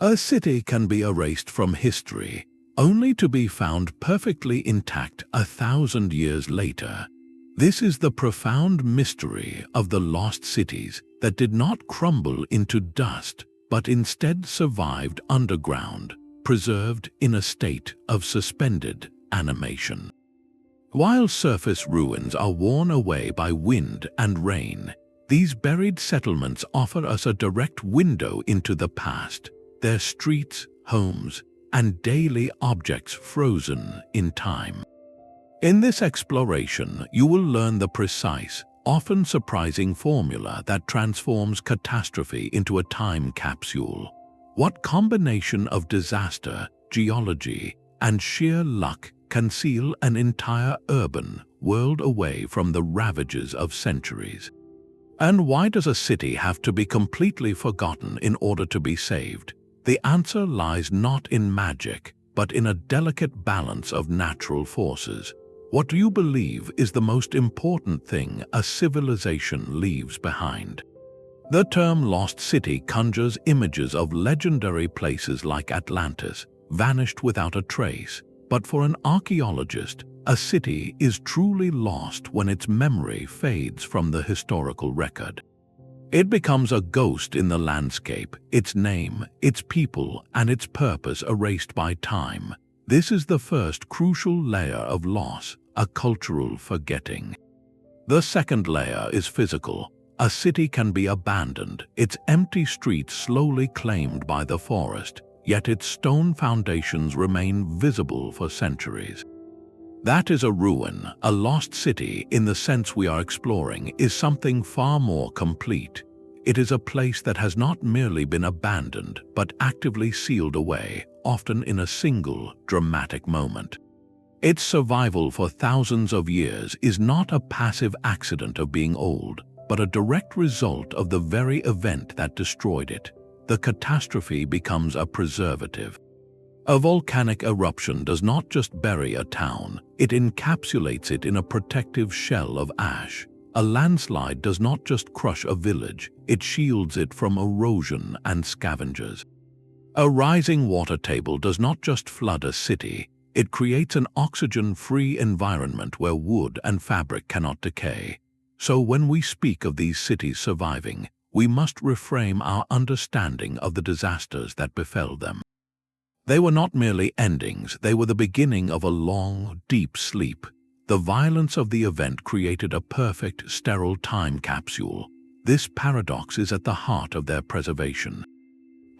A city can be erased from history, only to be found perfectly intact 1,000 years later. This is the profound mystery of the lost cities that did not crumble into dust, but instead survived underground, preserved in a state of suspended animation. While surface ruins are worn away by wind and rain, these buried settlements offer us a direct window into the past, their streets, homes, and daily objects frozen in time. In this exploration, you will learn the precise, often surprising formula that transforms catastrophe into a time capsule. What combination of disaster, geology, and sheer luck can seal an entire urban world away from the ravages of centuries? And why does a city have to be completely forgotten in order to be saved? The answer lies not in magic, but in a delicate balance of natural forces. What do you believe is the most important thing a civilization leaves behind? The term lost city conjures images of legendary places like Atlantis, vanished without a trace. But for an archaeologist, a city is truly lost when its memory fades from the historical record. It becomes a ghost in the landscape, its name, its people, and its purpose erased by time. This is the first crucial layer of loss, a cultural forgetting. The second layer is physical. A city can be abandoned, its empty streets slowly claimed by the forest, yet its stone foundations remain visible for centuries. That is a ruin. A lost city, in the sense we are exploring, is something far more complete. It is a place that has not merely been abandoned, but actively sealed away, often in a single, dramatic moment. Its survival for thousands of years is not a passive accident of being old, but a direct result of the very event that destroyed it. The catastrophe becomes a preservative. A volcanic eruption does not just bury a town, it encapsulates it in a protective shell of ash. A landslide does not just crush a village, it shields it from erosion and scavengers. A rising water table does not just flood a city, it creates an oxygen-free environment where wood and fabric cannot decay. So when we speak of these cities surviving, we must reframe our understanding of the disasters that befell them. They were not merely endings, they were the beginning of a long, deep sleep. The violence of the event created a perfect, sterile time capsule. This paradox is at the heart of their preservation.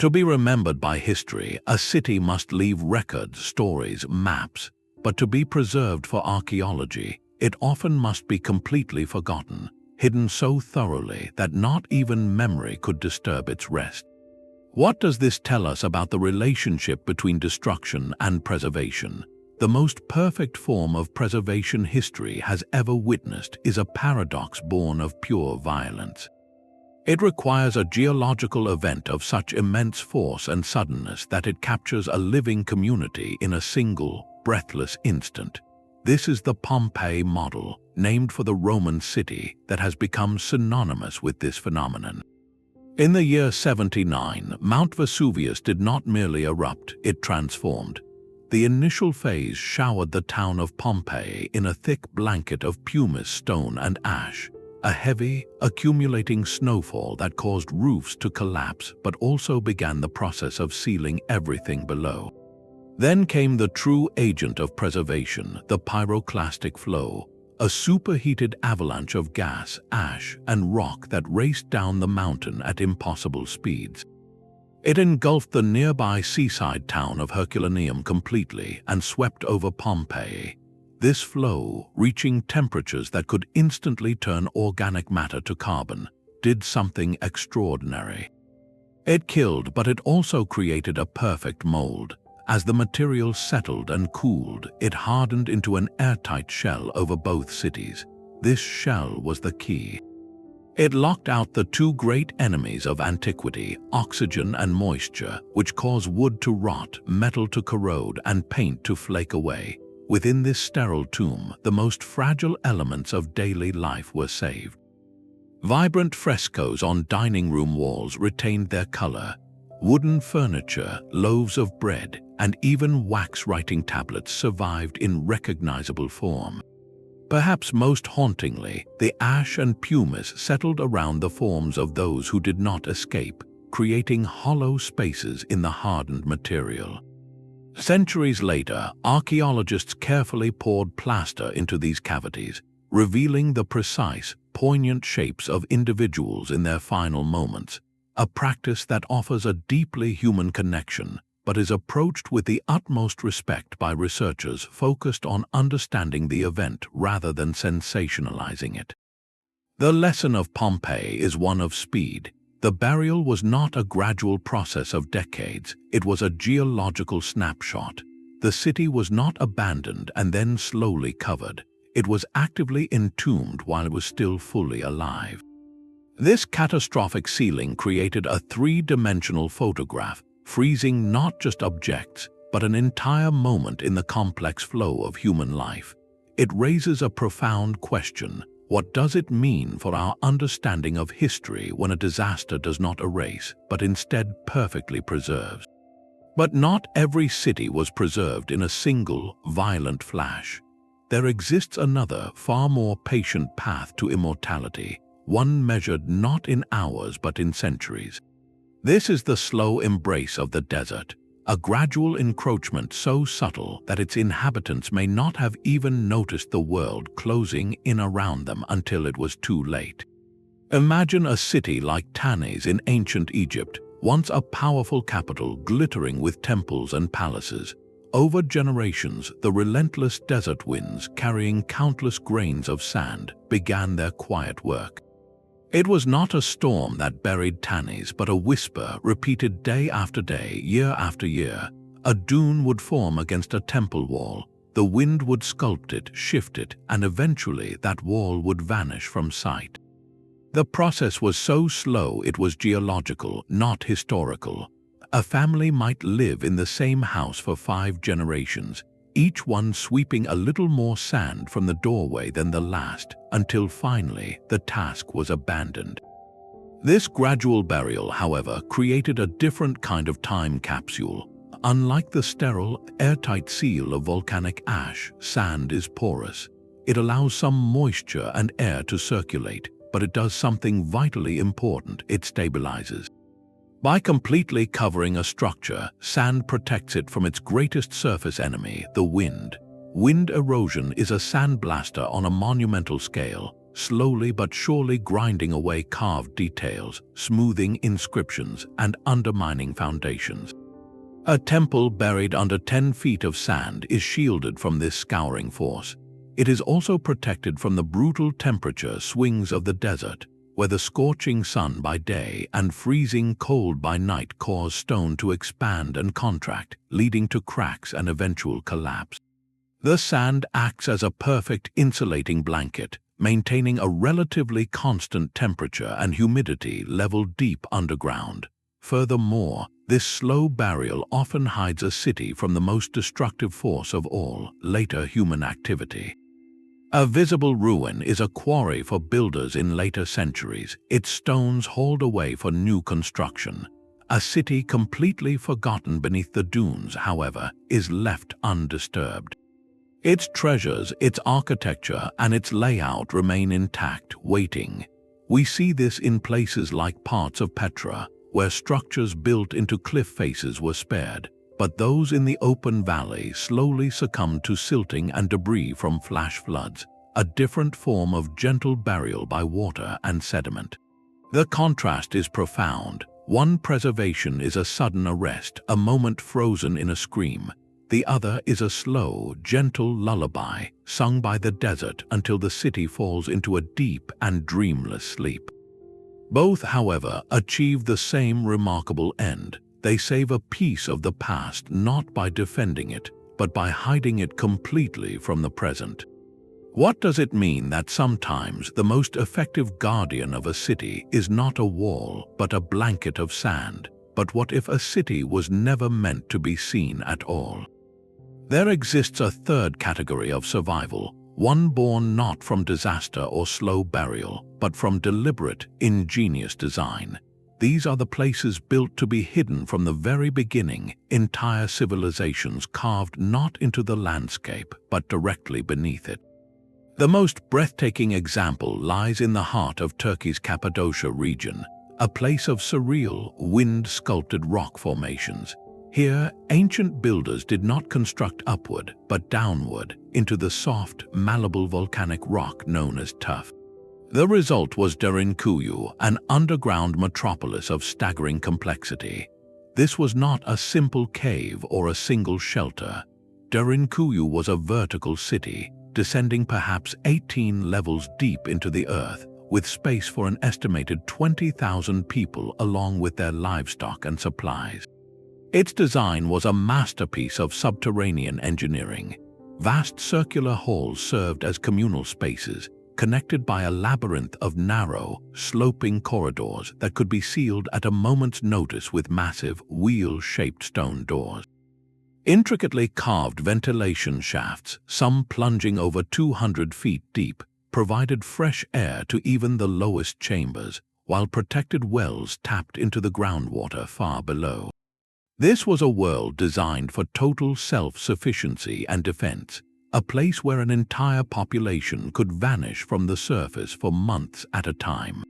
To be remembered by history, a city must leave records, stories, maps, but to be preserved for archaeology, it often must be completely forgotten, hidden so thoroughly that not even memory could disturb its rest. What does this tell us about the relationship between destruction and preservation? The most perfect form of preservation history has ever witnessed is a paradox born of pure violence. It requires a geological event of such immense force and suddenness that it captures a living community in a single, breathless instant. This is the Pompeii model, named for the Roman city, that has become synonymous with this phenomenon. In the year 79, Mount Vesuvius did not merely erupt, it transformed. The initial phase showered the town of Pompeii in a thick blanket of pumice, stone, and ash, a heavy, accumulating snowfall that caused roofs to collapse but also began the process of sealing everything below. Then came the true agent of preservation, the pyroclastic flow, a superheated avalanche of gas, ash, and rock that raced down the mountain at impossible speeds. It engulfed the nearby seaside town of Herculaneum completely and swept over Pompeii. This flow, reaching temperatures that could instantly turn organic matter to carbon, did something extraordinary. It killed, but it also created a perfect mold. As the material settled and cooled, it hardened into an airtight shell over both cities. This shell was the key. It locked out the two great enemies of antiquity, oxygen and moisture, which cause wood to rot, metal to corrode, and paint to flake away. Within this sterile tomb, the most fragile elements of daily life were saved. Vibrant frescoes on dining room walls retained their color, Wooden furniture, loaves of bread, and even wax writing tablets survived in recognizable form. Perhaps most hauntingly, the ash and pumice settled around the forms of those who did not escape, creating hollow spaces in the hardened material. Centuries later, archaeologists carefully poured plaster into these cavities, revealing the precise, poignant shapes of individuals in their final moments, a practice that offers a deeply human connection but is approached with the utmost respect by researchers focused on understanding the event rather than sensationalizing it. The lesson of Pompeii is one of speed. The burial was not a gradual process of decades, it was a geological snapshot. The city was not abandoned and then slowly covered. It was actively entombed while it was still fully alive. This catastrophic sealing created a three-dimensional photograph, freezing not just objects, but an entire moment in the complex flow of human life. It raises a profound question. What does it mean for our understanding of history when a disaster does not erase, but instead perfectly preserves? But not every city was preserved in a single, violent flash. There exists another, far more patient path to immortality, one measured not in hours but in centuries. This is the slow embrace of the desert, a gradual encroachment so subtle that its inhabitants may not have even noticed the world closing in around them until it was too late. Imagine a city like Tanis in ancient Egypt, once a powerful capital glittering with temples and palaces. Over generations, the relentless desert winds carrying countless grains of sand began their quiet work. It was not a storm that buried Tanis, but a whisper repeated day after day, year after year. A dune would form against a temple wall. The wind would sculpt it, shift it, and eventually that wall would vanish from sight. The process was so slow it was geological, not historical. A family might live in the same house for 5 generations, each one sweeping a little more sand from the doorway than the last, until finally the task was abandoned. This gradual burial, however, created a different kind of time capsule. Unlike the sterile, airtight seal of volcanic ash, sand is porous. It allows some moisture and air to circulate, but it does something vitally important: it stabilizes. By completely covering a structure, sand protects it from its greatest surface enemy, the wind. Wind erosion is a sandblaster on a monumental scale, slowly but surely grinding away carved details, smoothing inscriptions, and undermining foundations. A temple buried under 10 feet of sand is shielded from this scouring force. It is also protected from the brutal temperature swings of the desert, where the scorching sun by day and freezing cold by night cause stone to expand and contract, leading to cracks and eventual collapse. The sand acts as a perfect insulating blanket, maintaining a relatively constant temperature and humidity level deep underground. Furthermore, this slow burial often hides a city from the most destructive force of all, later human activity. A visible ruin is a quarry for builders in later centuries, its stones hauled away for new construction. A city completely forgotten beneath the dunes, however, is left undisturbed. Its treasures, its architecture, and its layout remain intact, waiting. We see this in places like parts of Petra, where structures built into cliff faces were spared, but those in the open valley slowly succumbed to silting and debris from flash floods, a different form of gentle burial by water and sediment. The contrast is profound. One preservation is a sudden arrest, a moment frozen in a scream. The other is a slow, gentle lullaby, sung by the desert until the city falls into a deep and dreamless sleep. Both, however, achieve the same remarkable end. They save a piece of the past not by defending it, but by hiding it completely from the present. What does it mean that sometimes the most effective guardian of a city is not a wall, but a blanket of sand? But what if a city was never meant to be seen at all? There exists a third category of survival, one born not from disaster or slow burial, but from deliberate, ingenious design. These are the places built to be hidden from the very beginning, entire civilizations carved not into the landscape but directly beneath it. The most breathtaking example lies in the heart of Turkey's Cappadocia region, a place of surreal, wind-sculpted rock formations. Here, ancient builders did not construct upward but downward into the soft, malleable volcanic rock known as tuff. The result was Derinkuyu, an underground metropolis of staggering complexity. This was not a simple cave or a single shelter. Derinkuyu was a vertical city, descending perhaps 18 levels deep into the earth, with space for an estimated 20,000 people along with their livestock and supplies. Its design was a masterpiece of subterranean engineering. Vast circular halls served as communal spaces, connected by a labyrinth of narrow, sloping corridors that could be sealed at a moment's notice with massive, wheel-shaped stone doors. Intricately carved ventilation shafts, some plunging over 200 feet deep, provided fresh air to even the lowest chambers, while protected wells tapped into the groundwater far below. This was a world designed for total self-sufficiency and defense, a place where an entire population could vanish from the surface for months at a time.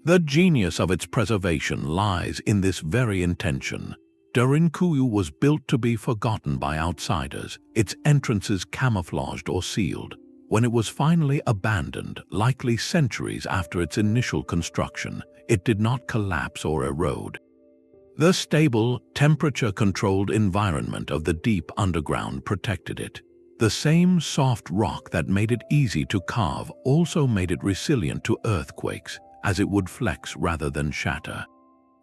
The genius of its preservation lies in this very intention. Derinkuyu was built to be forgotten by outsiders, its entrances camouflaged or sealed. When it was finally abandoned, likely centuries after its initial construction, it did not collapse or erode. The stable, temperature-controlled environment of the deep underground protected it. The same soft rock that made it easy to carve also made it resilient to earthquakes, as it would flex rather than shatter.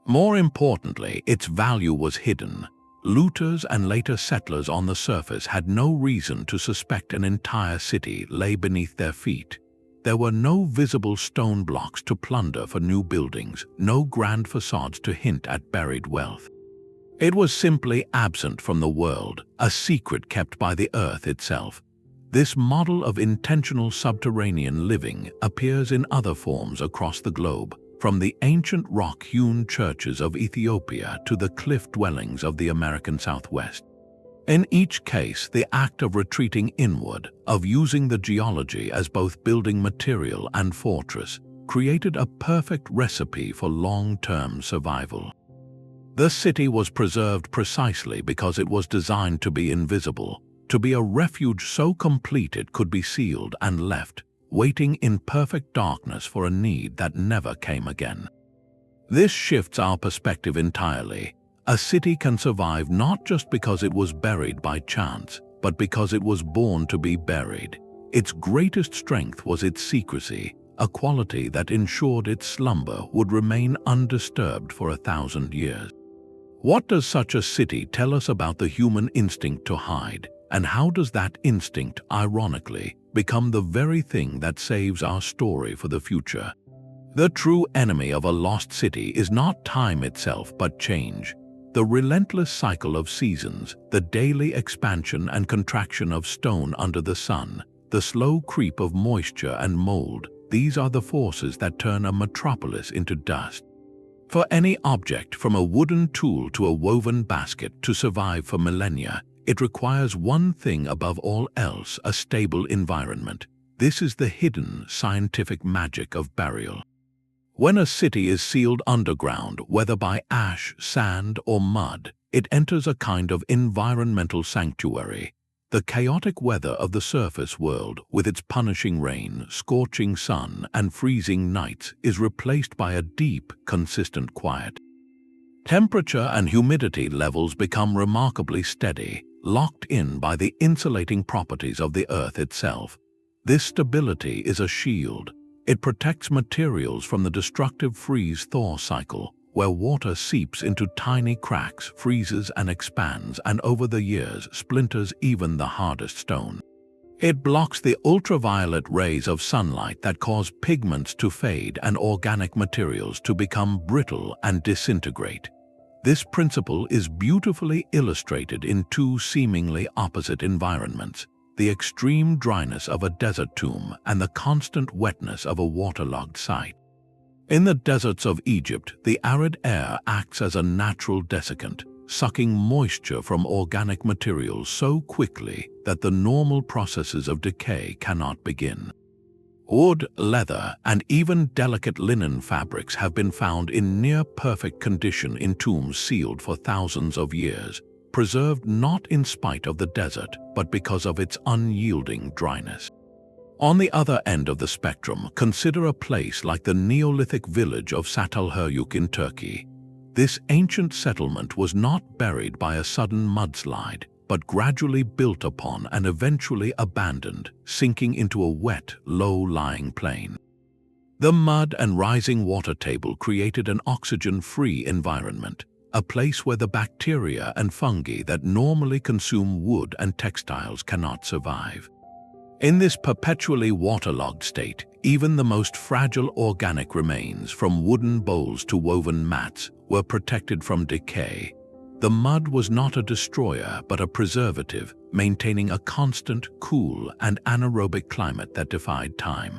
More importantly, its value was hidden. Looters and later settlers on the surface had no reason to suspect an entire city lay beneath their feet. There were no visible stone blocks to plunder for new buildings, no grand facades to hint at buried wealth. It was simply absent from the world, a secret kept by the earth itself. This model of intentional subterranean living appears in other forms across the globe, from the ancient rock-hewn churches of Ethiopia to the cliff dwellings of the American Southwest. In each case, the act of retreating inward, of using the geology as both building material and fortress, created a perfect recipe for long-term survival. The city was preserved precisely because it was designed to be invisible, to be a refuge so complete it could be sealed and left, waiting in perfect darkness for a need that never came again. This shifts our perspective entirely. A city can survive not just because it was buried by chance, but because it was born to be buried. Its greatest strength was its secrecy, a quality that ensured its slumber would remain undisturbed for 1,000 years. What does such a city tell us about the human instinct to hide, and how does that instinct, ironically, become the very thing that saves our story for the future? The true enemy of a lost city is not time itself but change. The relentless cycle of seasons, the daily expansion and contraction of stone under the sun, the slow creep of moisture and mold, these are the forces that turn a metropolis into dust. For any object, from a wooden tool to a woven basket, to survive for millennia, it requires one thing above all else: a stable environment. This is the hidden scientific magic of burial. When a city is sealed underground, whether by ash, sand, or mud, it enters a kind of environmental sanctuary. The chaotic weather of the surface world, with its punishing rain, scorching sun, and freezing nights, is replaced by a deep, consistent quiet. Temperature and humidity levels become remarkably steady, locked in by the insulating properties of the earth itself. This stability is a shield. It protects materials from the destructive freeze-thaw cycle, where water seeps into tiny cracks, freezes and expands, and over the years splinters even the hardest stone. It blocks the ultraviolet rays of sunlight that cause pigments to fade and organic materials to become brittle and disintegrate. This principle is beautifully illustrated in two seemingly opposite environments: the extreme dryness of a desert tomb and the constant wetness of a waterlogged site. In the deserts of Egypt, the arid air acts as a natural desiccant, sucking moisture from organic materials so quickly that the normal processes of decay cannot begin. Wood, leather, and even delicate linen fabrics have been found in near-perfect condition in tombs sealed for thousands of years, preserved not in spite of the desert, but because of its unyielding dryness. On the other end of the spectrum, consider a place like the Neolithic village of Çatalhöyük in Turkey. This ancient settlement was not buried by a sudden mudslide, but gradually built upon and eventually abandoned, sinking into a wet, low-lying plain. The mud and rising water table created an oxygen-free environment, a place where the bacteria and fungi that normally consume wood and textiles cannot survive. In this perpetually waterlogged state, even the most fragile organic remains, from wooden bowls to woven mats, were protected from decay. The mud was not a destroyer but a preservative, maintaining a constant, cool, and anaerobic climate that defied time.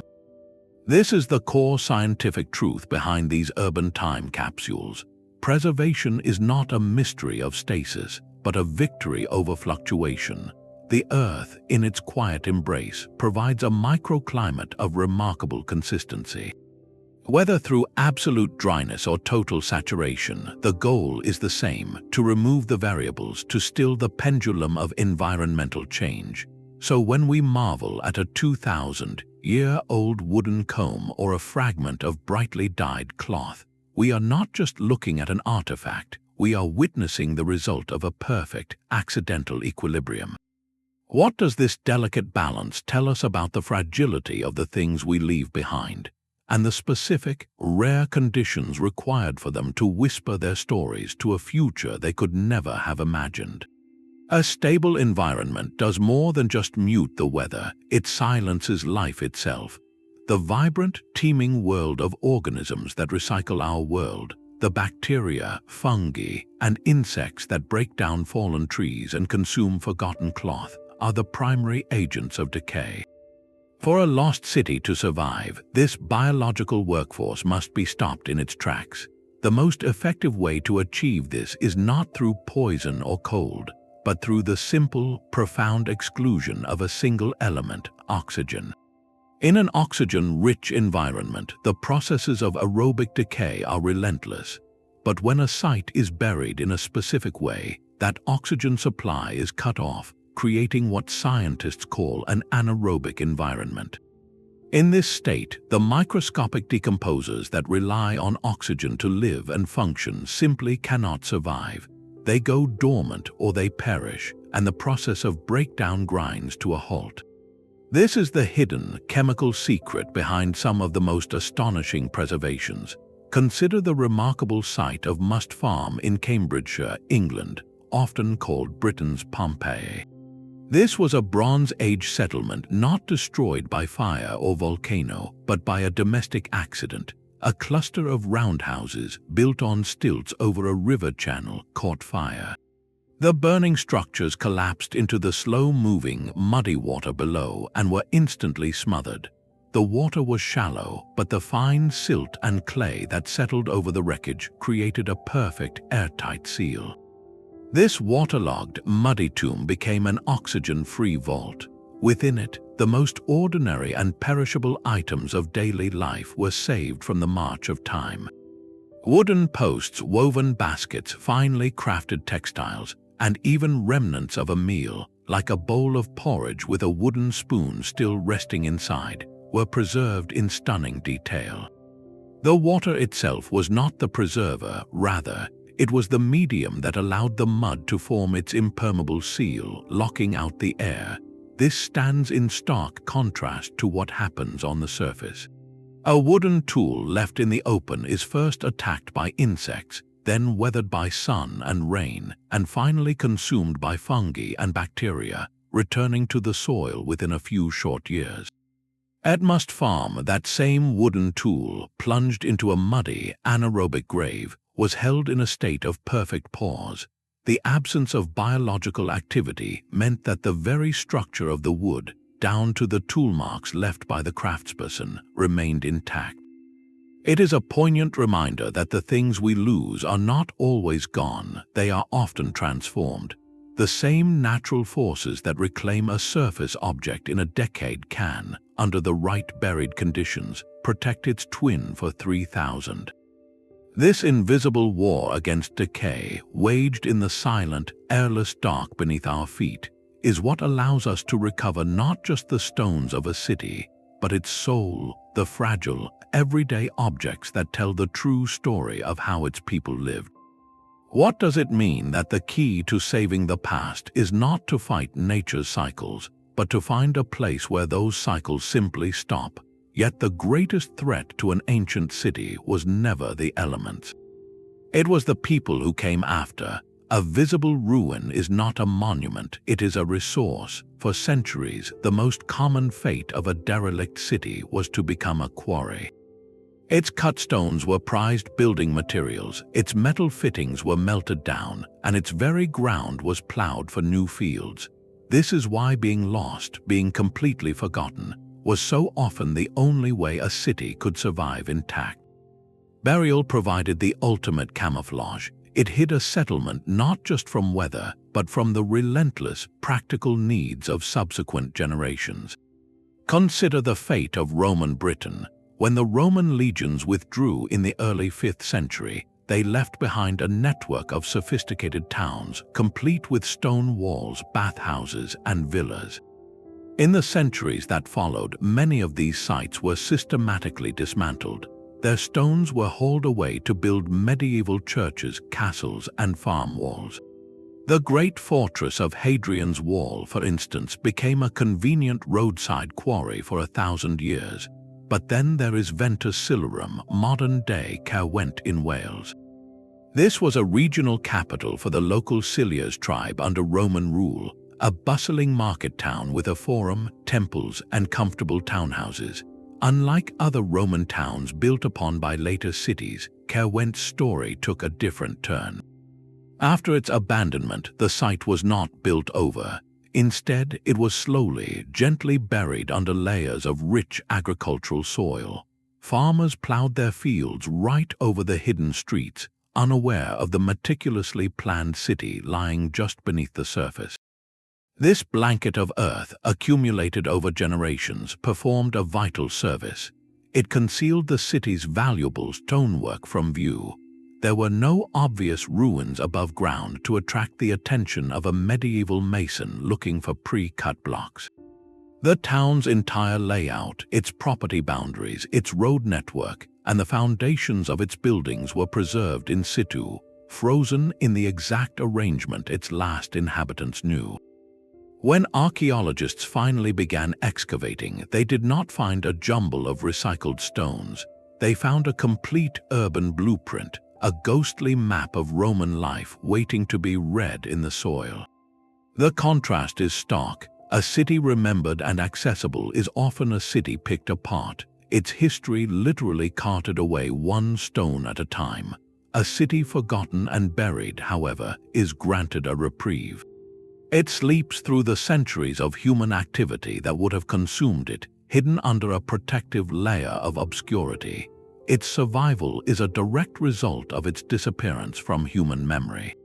This is the core scientific truth behind these urban time capsules. Preservation is not a mystery of stasis, but a victory over fluctuation. The Earth, in its quiet embrace, provides a microclimate of remarkable consistency. Whether through absolute dryness or total saturation, the goal is the same: to remove the variables, to still the pendulum of environmental change. So when we marvel at a 2,000-year-old wooden comb or a fragment of brightly dyed cloth, we are not just looking at an artifact, we are witnessing the result of a perfect, accidental equilibrium. What does this delicate balance tell us about the fragility of the things we leave behind, and the specific, rare conditions required for them to whisper their stories to a future they could never have imagined? A stable environment does more than just mute the weather, it silences life itself. The vibrant, teeming world of organisms that recycle our world, the bacteria, fungi, and insects that break down fallen trees and consume forgotten cloth, are the primary agents of decay. For a lost city to survive, this biological workforce must be stopped in its tracks. The most effective way to achieve this is not through poison or cold, but through the simple, profound exclusion of a single element: oxygen. In an oxygen-rich environment, the processes of aerobic decay are relentless. But when a site is buried in a specific way, that oxygen supply is cut off, creating what scientists call an anaerobic environment. In this state, the microscopic decomposers that rely on oxygen to live and function simply cannot survive. They go dormant or they perish, and the process of breakdown grinds to a halt. This is the hidden chemical secret behind some of the most astonishing preservations. Consider the remarkable site of Must Farm in Cambridgeshire, England, often called Britain's Pompeii. This was a Bronze Age settlement not destroyed by fire or volcano, but by a domestic accident. A cluster of roundhouses built on stilts over a river channel caught fire. The burning structures collapsed into the slow-moving, muddy water below and were instantly smothered. The water was shallow, but the fine silt and clay that settled over the wreckage created a perfect, airtight seal. This waterlogged, muddy tomb became an oxygen-free vault. Within it, the most ordinary and perishable items of daily life were saved from the march of time. Wooden posts, woven baskets, finely crafted textiles, and even remnants of a meal, like a bowl of porridge with a wooden spoon still resting inside, were preserved in stunning detail. The water itself was not the preserver, rather, it was the medium that allowed the mud to form its impermeable seal, locking out the air. This stands in stark contrast to what happens on the surface. A wooden tool left in the open is first attacked by insects, then weathered by sun and rain, and finally consumed by fungi and bacteria, returning to the soil within a few short years. At Must Farm, that same wooden tool, plunged into a muddy, anaerobic grave, was held in a state of perfect pause. The absence of biological activity meant that the very structure of the wood, down to the tool marks left by the craftsperson, remained intact. It is a poignant reminder that the things we lose are not always gone, they are often transformed. The same natural forces that reclaim a surface object in a decade can, under the right buried conditions, protect its twin for 3,000. This invisible war against decay, waged in the silent, airless dark beneath our feet, is what allows us to recover not just the stones of a city, but its soul, the fragile, everyday objects that tell the true story of how its people lived. What does it mean that the key to saving the past is not to fight nature's cycles, but to find a place where those cycles simply stop? Yet the greatest threat to an ancient city was never the elements. It was the people who came after. A visible ruin is not a monument, it is a resource. For centuries, the most common fate of a derelict city was to become a quarry. Its cut stones were prized building materials, its metal fittings were melted down, and its very ground was plowed for new fields. This is why being lost, being completely forgotten, was so often the only way a city could survive intact. Burial provided the ultimate camouflage. It hid a settlement not just from weather, but from the relentless, practical needs of subsequent generations. Consider the fate of Roman Britain. When the Roman legions withdrew in the early 5th century, they left behind a network of sophisticated towns, complete with stone walls, bathhouses, and villas. In the centuries that followed, many of these sites were systematically dismantled. Their stones were hauled away to build medieval churches, castles, and farm walls. The great fortress of Hadrian's Wall, for instance, became a convenient roadside quarry for 1,000 years. But then there is Ventus Silorum, modern-day Cerwent in Wales. This was a regional capital for the local Silures tribe under Roman rule, a bustling market town with a forum, temples, and comfortable townhouses. Unlike other Roman towns built upon by later cities, Cerwent's story took a different turn. After its abandonment, the site was not built over. Instead, it was slowly, gently buried under layers of rich agricultural soil. Farmers plowed their fields right over the hidden streets, unaware of the meticulously planned city lying just beneath the surface. This blanket of earth, accumulated over generations, performed a vital service. It concealed the city's valuable stonework from view. There were no obvious ruins above ground to attract the attention of a medieval mason looking for pre-cut blocks. The town's entire layout, its property boundaries, its road network, and the foundations of its buildings were preserved in situ, frozen in the exact arrangement its last inhabitants knew. When archaeologists finally began excavating, they did not find a jumble of recycled stones. They found a complete urban blueprint, a ghostly map of Roman life waiting to be read in the soil. The contrast is stark. A city remembered and accessible is often a city picked apart, its history literally carted away one stone at a time. A city forgotten and buried, however, is granted a reprieve. It sleeps through the centuries of human activity that would have consumed it, hidden under a protective layer of obscurity. Its survival is a direct result of its disappearance from human memory.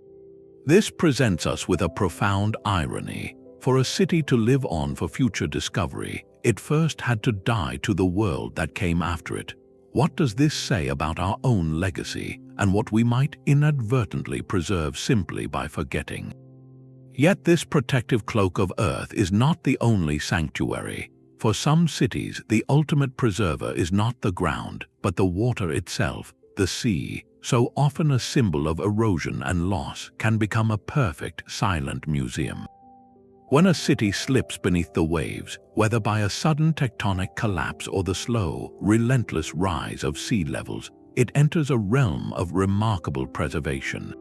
This presents us with a profound irony. For a city to live on for future discovery, it first had to die to the world that came after it. What does this say about our own legacy and what we might inadvertently preserve simply by forgetting? Yet this protective cloak of earth is not the only sanctuary. For some cities, the ultimate preserver is not the ground, but the water itself. The sea, so often a symbol of erosion and loss, can become a perfect, silent museum. When a city slips beneath the waves, whether by a sudden tectonic collapse or the slow, relentless rise of sea levels, it enters a realm of remarkable preservation.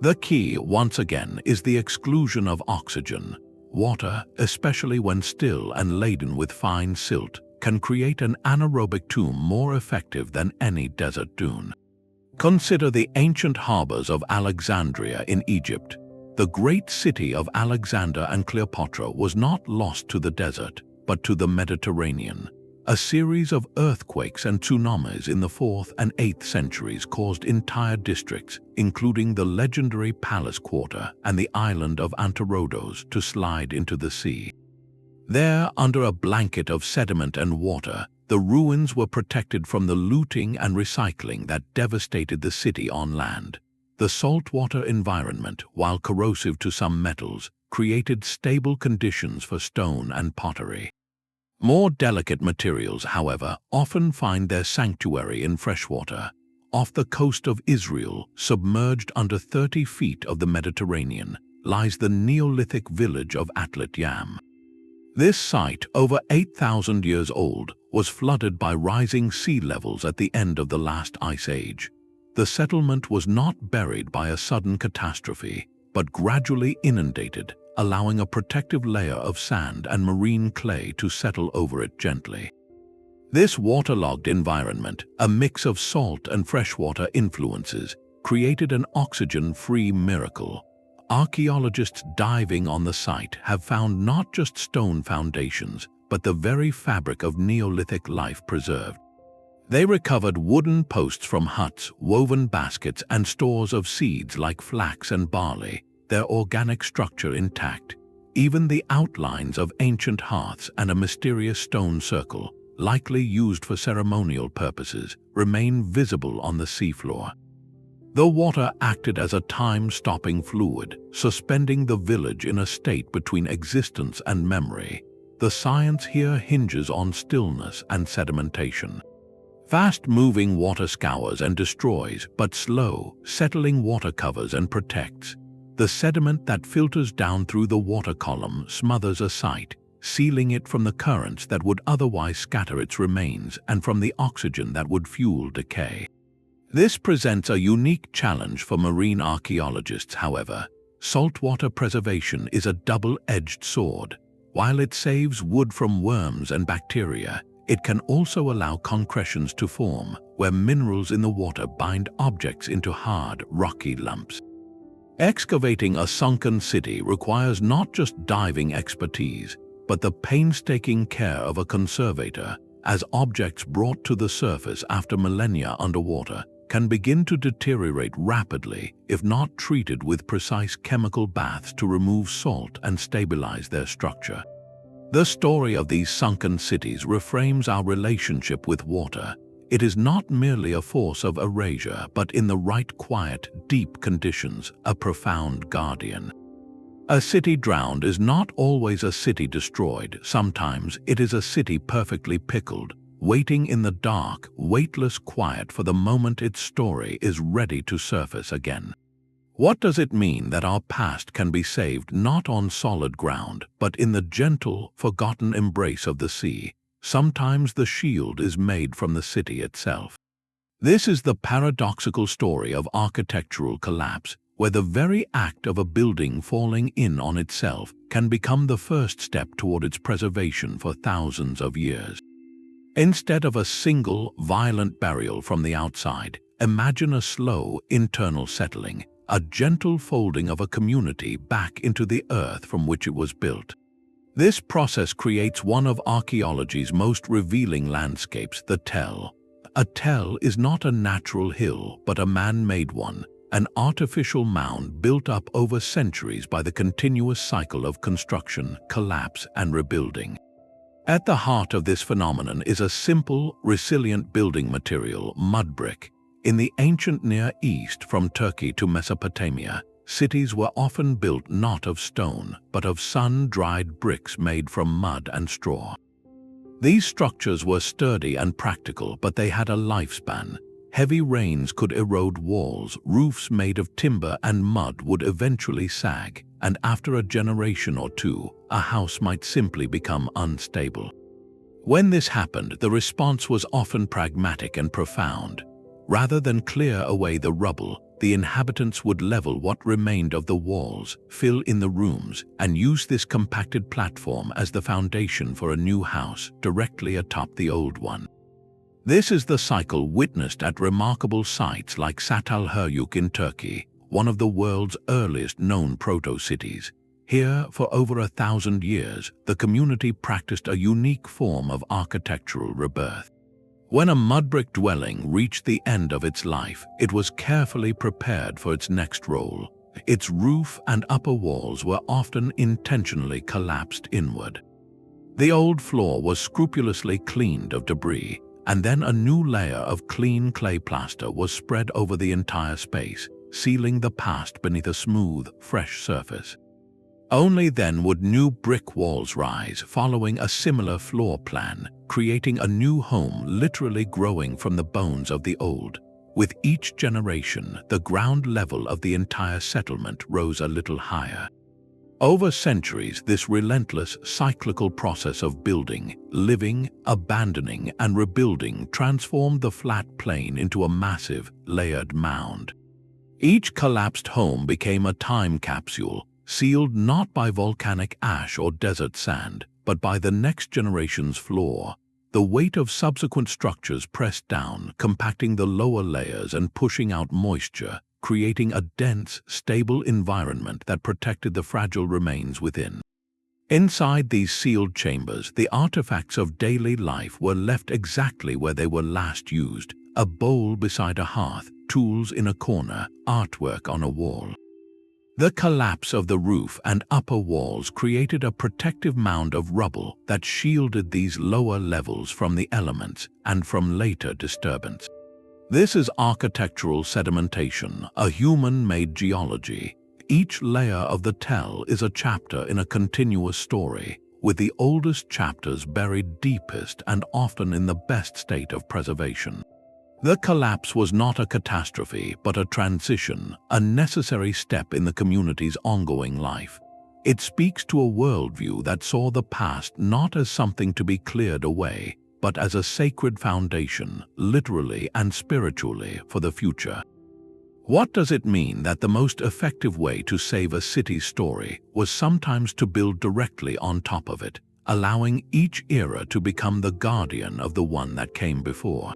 The key, once again, is the exclusion of oxygen. Water, especially when still and laden with fine silt, can create an anaerobic tomb more effective than any desert dune. Consider the ancient harbors of Alexandria in Egypt. The great city of Alexander and Cleopatra was not lost to the desert, but to the Mediterranean. A series of earthquakes and tsunamis in the 4th and 8th centuries caused entire districts, including the legendary Palace Quarter and the island of Anterodos, to slide into the sea. There, under a blanket of sediment and water, the ruins were protected from the looting and recycling that devastated the city on land. The saltwater environment, while corrosive to some metals, created stable conditions for stone and pottery. More delicate materials, however, often find their sanctuary in freshwater. Off the coast of Israel, submerged under 30 feet of the Mediterranean, lies the Neolithic village of Atlit Yam. This site, over 8,000 years old, was flooded by rising sea levels at the end of the last ice age. The settlement was not buried by a sudden catastrophe, but gradually inundated, allowing a protective layer of sand and marine clay to settle over it gently. This waterlogged environment, a mix of salt and freshwater influences, created an oxygen-free miracle. Archaeologists diving on the site have found not just stone foundations, but the very fabric of Neolithic life preserved. They recovered wooden posts from huts, woven baskets, and stores of seeds like flax and barley, their organic structure intact. Even the outlines of ancient hearths and a mysterious stone circle, likely used for ceremonial purposes, remain visible on the seafloor. The water acted as a time-stopping fluid, suspending the village in a state between existence and memory. The science here hinges on stillness and sedimentation. Fast-moving water scours and destroys, but slow, settling water covers and protects. The sediment that filters down through the water column smothers a site, sealing it from the currents that would otherwise scatter its remains and from the oxygen that would fuel decay. This presents a unique challenge for marine archaeologists, however. Saltwater preservation is a double-edged sword. While it saves wood from worms and bacteria, it can also allow concretions to form, where minerals in the water bind objects into hard, rocky lumps. Excavating a sunken city requires not just diving expertise, but the painstaking care of a conservator, as objects brought to the surface after millennia underwater can begin to deteriorate rapidly if not treated with precise chemical baths to remove salt and stabilize their structure. The story of these sunken cities reframes our relationship with water. It is not merely a force of erasure, but in the right quiet, deep conditions, a profound guardian. A city drowned is not always a city destroyed. Sometimes it is a city perfectly pickled, waiting in the dark, weightless quiet for the moment its story is ready to surface again. What does it mean that our past can be saved not on solid ground, but in the gentle, forgotten embrace of the sea? Sometimes the shield is made from the city itself. This is the paradoxical story of architectural collapse, where the very act of a building falling in on itself can become the first step toward its preservation for thousands of years. Instead of a single, violent burial from the outside, imagine a slow, internal settling, a gentle folding of a community back into the earth from which it was built. This process creates one of archaeology's most revealing landscapes, the tell. A tell is not a natural hill, but a man-made one, an artificial mound built up over centuries by the continuous cycle of construction, collapse, and rebuilding. At the heart of this phenomenon is a simple, resilient building material, mud brick. In the ancient Near East, from Turkey to Mesopotamia, cities were often built not of stone, but of sun-dried bricks made from mud and straw. These structures were sturdy and practical, but they had a lifespan. Heavy rains could erode walls, roofs made of timber and mud would eventually sag, and after a generation or two, a house might simply become unstable. When this happened, the response was often pragmatic and profound. Rather than clear away the rubble, the inhabitants would level what remained of the walls, fill in the rooms, and use this compacted platform as the foundation for a new house directly atop the old one. This is the cycle witnessed at remarkable sites like Çatalhöyük in Turkey, one of the world's earliest known proto-cities. Here, for over 1,000 years, the community practiced a unique form of architectural rebirth. When a mud-brick dwelling reached the end of its life, it was carefully prepared for its next role. Its roof and upper walls were often intentionally collapsed inward. The old floor was scrupulously cleaned of debris, and then a new layer of clean clay plaster was spread over the entire space, sealing the past beneath a smooth, fresh surface. Only then would new brick walls rise, following a similar floor plan, creating a new home literally growing from the bones of the old. With each generation, the ground level of the entire settlement rose a little higher. Over centuries, this relentless, cyclical process of building, living, abandoning, and rebuilding transformed the flat plain into a massive, layered mound. Each collapsed home became a time capsule, sealed not by volcanic ash or desert sand, but by the next generation's floor. The weight of subsequent structures pressed down, compacting the lower layers and pushing out moisture, creating a dense, stable environment that protected the fragile remains within. Inside these sealed chambers, the artifacts of daily life were left exactly where they were last used: a bowl beside a hearth, tools in a corner, artwork on a wall. The collapse of the roof and upper walls created a protective mound of rubble that shielded these lower levels from the elements and from later disturbance. This is architectural sedimentation, a human-made geology. Each layer of the tell is a chapter in a continuous story, with the oldest chapters buried deepest and often in the best state of preservation. The collapse was not a catastrophe, but a transition, a necessary step in the community's ongoing life. It speaks to a worldview that saw the past not as something to be cleared away, but as a sacred foundation, literally and spiritually, for the future. What does it mean that the most effective way to save a city's story was sometimes to build directly on top of it, allowing each era to become the guardian of the one that came before?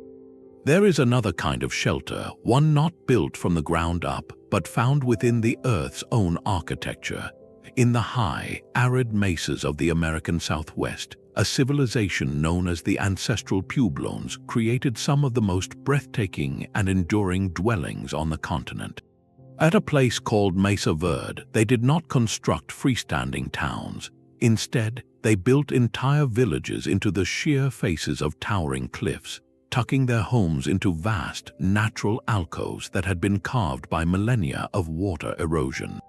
There is another kind of shelter, one not built from the ground up, but found within the Earth's own architecture. In the high, arid mesas of the American Southwest, a civilization known as the ancestral Pueblones created some of the most breathtaking and enduring dwellings on the continent. At a place called Mesa Verde, they did not construct freestanding towns. Instead, they built entire villages into the sheer faces of towering cliffs, tucking their homes into vast, natural alcoves that had been carved by millennia of water erosion.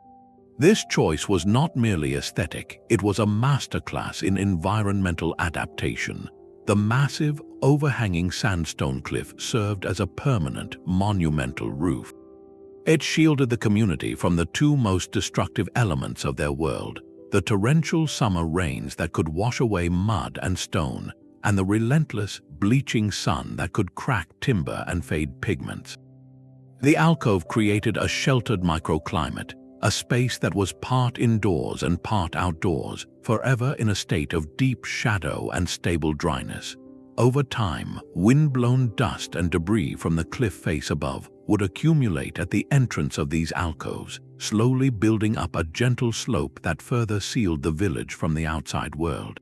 This choice was not merely aesthetic, it was a masterclass in environmental adaptation. The massive, overhanging sandstone cliff served as a permanent, monumental roof. It shielded the community from the two most destructive elements of their world: the torrential summer rains that could wash away mud and stone, and the relentless, bleaching sun that could crack timber and fade pigments. The alcove created a sheltered microclimate, a space that was part indoors and part outdoors, forever in a state of deep shadow and stable dryness. Over time, wind-blown dust and debris from the cliff face above would accumulate at the entrance of these alcoves, slowly building up a gentle slope that further sealed the village from the outside world.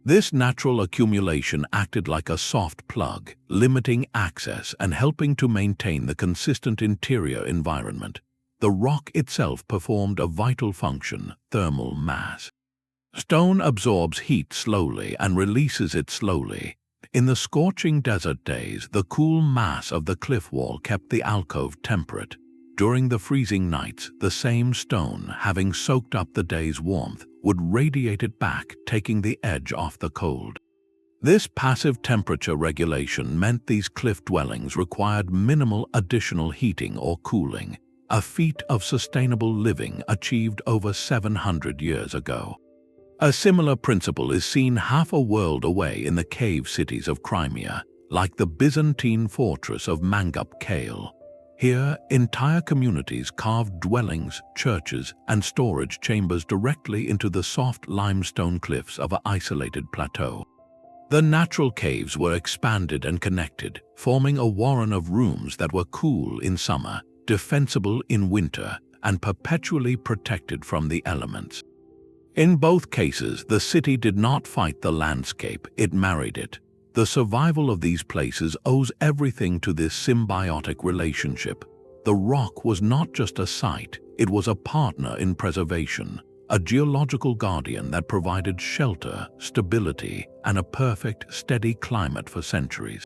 This natural accumulation acted like a soft plug, limiting access and helping to maintain the consistent interior environment. The rock itself performed a vital function: thermal mass. Stone absorbs heat slowly and releases it slowly. In the scorching desert days, the cool mass of the cliff wall kept the alcove temperate. During the freezing nights, the same stone, having soaked up the day's warmth, would radiate it back, taking the edge off the cold. This passive temperature regulation meant these cliff dwellings required minimal additional heating or cooling, a feat of sustainable living achieved over 700 years ago. A similar principle is seen half a world away in the cave cities of Crimea, like the Byzantine fortress of Mangup-Kale. Here, entire communities carved dwellings, churches, and storage chambers directly into the soft limestone cliffs of an isolated plateau. The natural caves were expanded and connected, forming a warren of rooms that were cool in summer, defensible in winter, and perpetually protected from the elements. In both cases, the city did not fight the landscape, it married it. The survival of these places owes everything to this symbiotic relationship. The rock was not just a site, it was a partner in preservation, a geological guardian that provided shelter, stability, and a perfect, steady climate for centuries.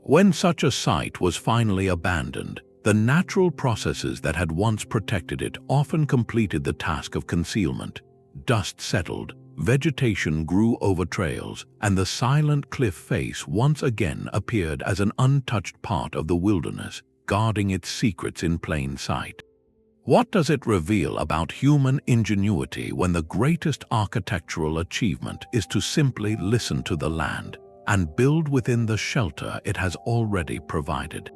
When such a site was finally abandoned, the natural processes that had once protected it often completed the task of concealment. Dust settled, vegetation grew over trails, and the silent cliff face once again appeared as an untouched part of the wilderness, guarding its secrets in plain sight. What does it reveal about human ingenuity when the greatest architectural achievement is to simply listen to the land and build within the shelter it has already provided?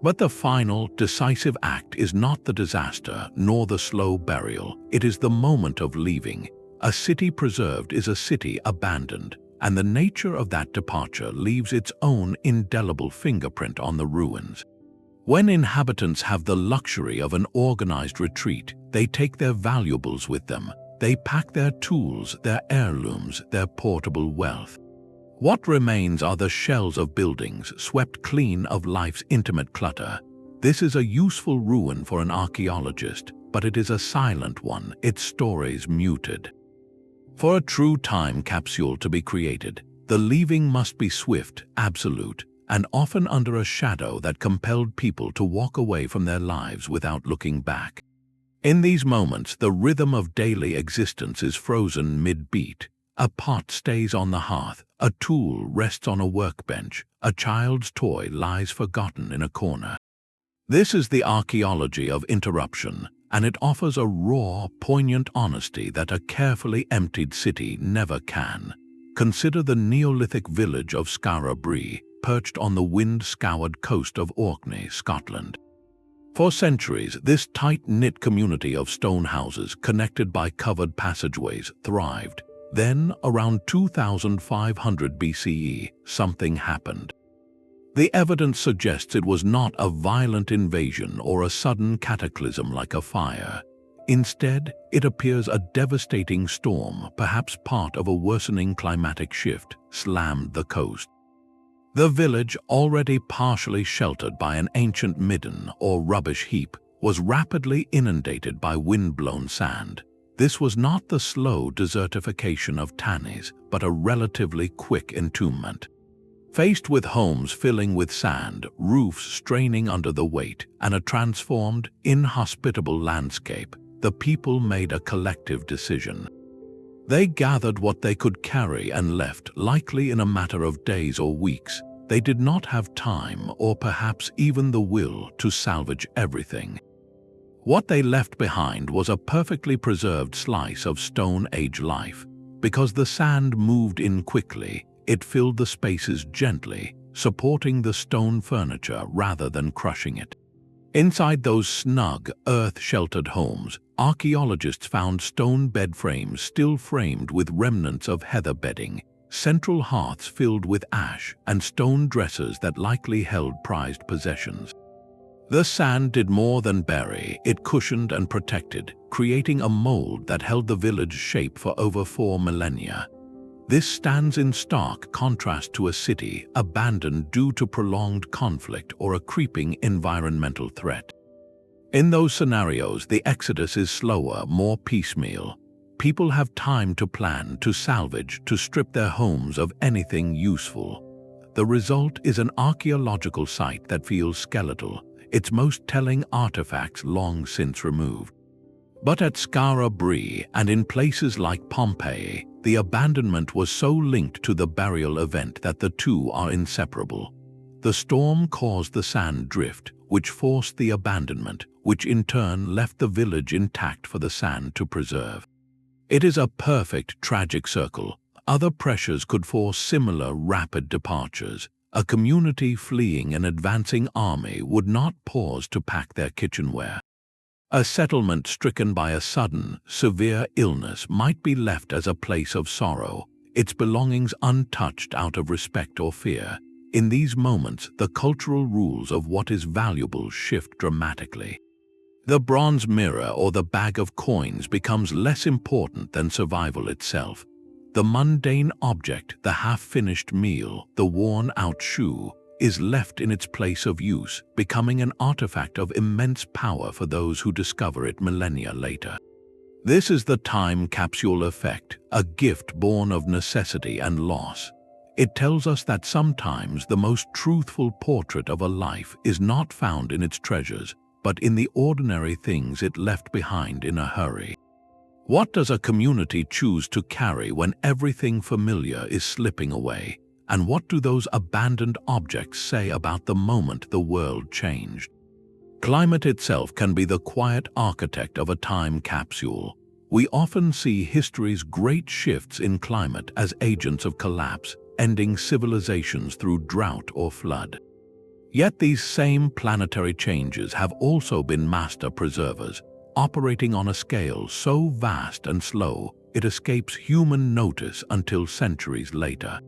But the final, decisive act is not the disaster nor the slow burial, it is the moment of leaving. A city preserved is a city abandoned, and the nature of that departure leaves its own indelible fingerprint on the ruins. When inhabitants have the luxury of an organized retreat, they take their valuables with them. They pack their tools, their heirlooms, their portable wealth. What remains are the shells of buildings swept clean of life's intimate clutter. This is a useful ruin for an archaeologist, but it is a silent one, its stories muted. For a true time capsule to be created, the leaving must be swift, absolute, and often under a shadow that compelled people to walk away from their lives without looking back. In these moments, the rhythm of daily existence is frozen mid-beat. A pot stays on the hearth, a tool rests on a workbench, a child's toy lies forgotten in a corner. This is the archaeology of interruption, and it offers a raw, poignant honesty that a carefully emptied city never can. Consider the Neolithic village of Skara Brae, perched on the wind-scoured coast of Orkney, Scotland. For centuries, this tight-knit community of stone houses connected by covered passageways thrived. Then, around 2500 BCE, something happened. The evidence suggests it was not a violent invasion or a sudden cataclysm like a fire. Instead, it appears a devastating storm, perhaps part of a worsening climatic shift, slammed the coast. The village, already partially sheltered by an ancient midden or rubbish heap, was rapidly inundated by wind-blown sand. This was not the slow desertification of Tanis, but a relatively quick entombment. Faced with homes filling with sand, roofs straining under the weight, and a transformed, inhospitable landscape, the people made a collective decision. They gathered what they could carry and left, likely in a matter of days or weeks. They did not have time, or perhaps even the will, to salvage everything. What they left behind was a perfectly preserved slice of Stone Age life. Because the sand moved in quickly, it filled the spaces gently, supporting the stone furniture rather than crushing it. Inside those snug, earth-sheltered homes, archaeologists found stone bed frames still framed with remnants of heather bedding, central hearths filled with ash, and stone dressers that likely held prized possessions. The sand did more than bury, it cushioned and protected, creating a mold that held the village's shape for over 4 millennia. This stands in stark contrast to a city abandoned due to prolonged conflict or a creeping environmental threat. In those scenarios, the exodus is slower, more piecemeal. People have time to plan, to salvage, to strip their homes of anything useful. The result is an archaeological site that feels skeletal, its most telling artifacts long since removed. But at Skara Brae and in places like Pompeii, the abandonment was so linked to the burial event that the two are inseparable. The storm caused the sand drift, which forced the abandonment, which in turn left the village intact for the sand to preserve. It is a perfect tragic circle. Other pressures could force similar rapid departures. A community fleeing an advancing army would not pause to pack their kitchenware. A settlement stricken by a sudden, severe illness might be left as a place of sorrow, its belongings untouched out of respect or fear. In these moments, the cultural rules of what is valuable shift dramatically. The bronze mirror or the bag of coins becomes less important than survival itself. The mundane object, the half-finished meal, the worn-out shoe, is left in its place of use, becoming an artifact of immense power for those who discover it millennia later. This is the time capsule effect, a gift born of necessity and loss. It tells us that sometimes the most truthful portrait of a life is not found in its treasures, but in the ordinary things it left behind in a hurry. What does a community choose to carry when everything familiar is slipping away? And what do those abandoned objects say about the moment the world changed? Climate itself can be the quiet architect of a time capsule. We often see history's great shifts in climate as agents of collapse, ending civilizations through drought or flood. Yet these same planetary changes have also been master preservers, operating on a scale so vast and slow it escapes human notice until centuries later.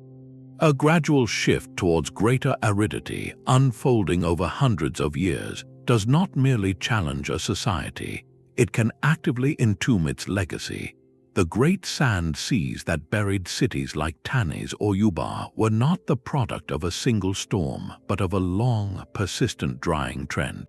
A gradual shift towards greater aridity, unfolding over hundreds of years, does not merely challenge a society, it can actively entomb its legacy. The great sand seas that buried cities like Tanis or Yuba were not the product of a single storm, but of a long, persistent drying trend.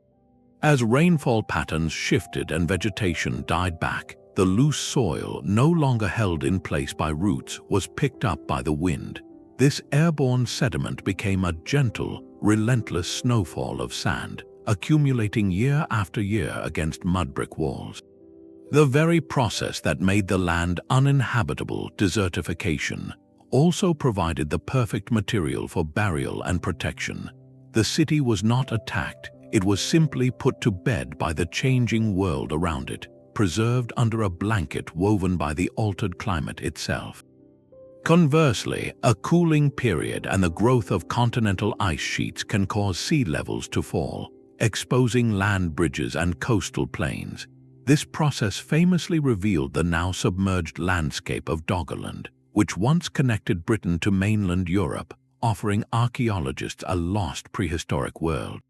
As rainfall patterns shifted and vegetation died back, the loose soil, no longer held in place by roots, was picked up by the wind. This airborne sediment became a gentle, relentless snowfall of sand, accumulating year after year against mud-brick walls. The very process that made the land uninhabitable, desertification, also provided the perfect material for burial and protection. The city was not attacked, it was simply put to bed by the changing world around it, preserved under a blanket woven by the altered climate itself. Conversely, a cooling period and the growth of continental ice sheets can cause sea levels to fall, exposing land bridges and coastal plains. This process famously revealed the now submerged landscape of Doggerland, which once connected Britain to mainland Europe, offering archaeologists a lost prehistoric world.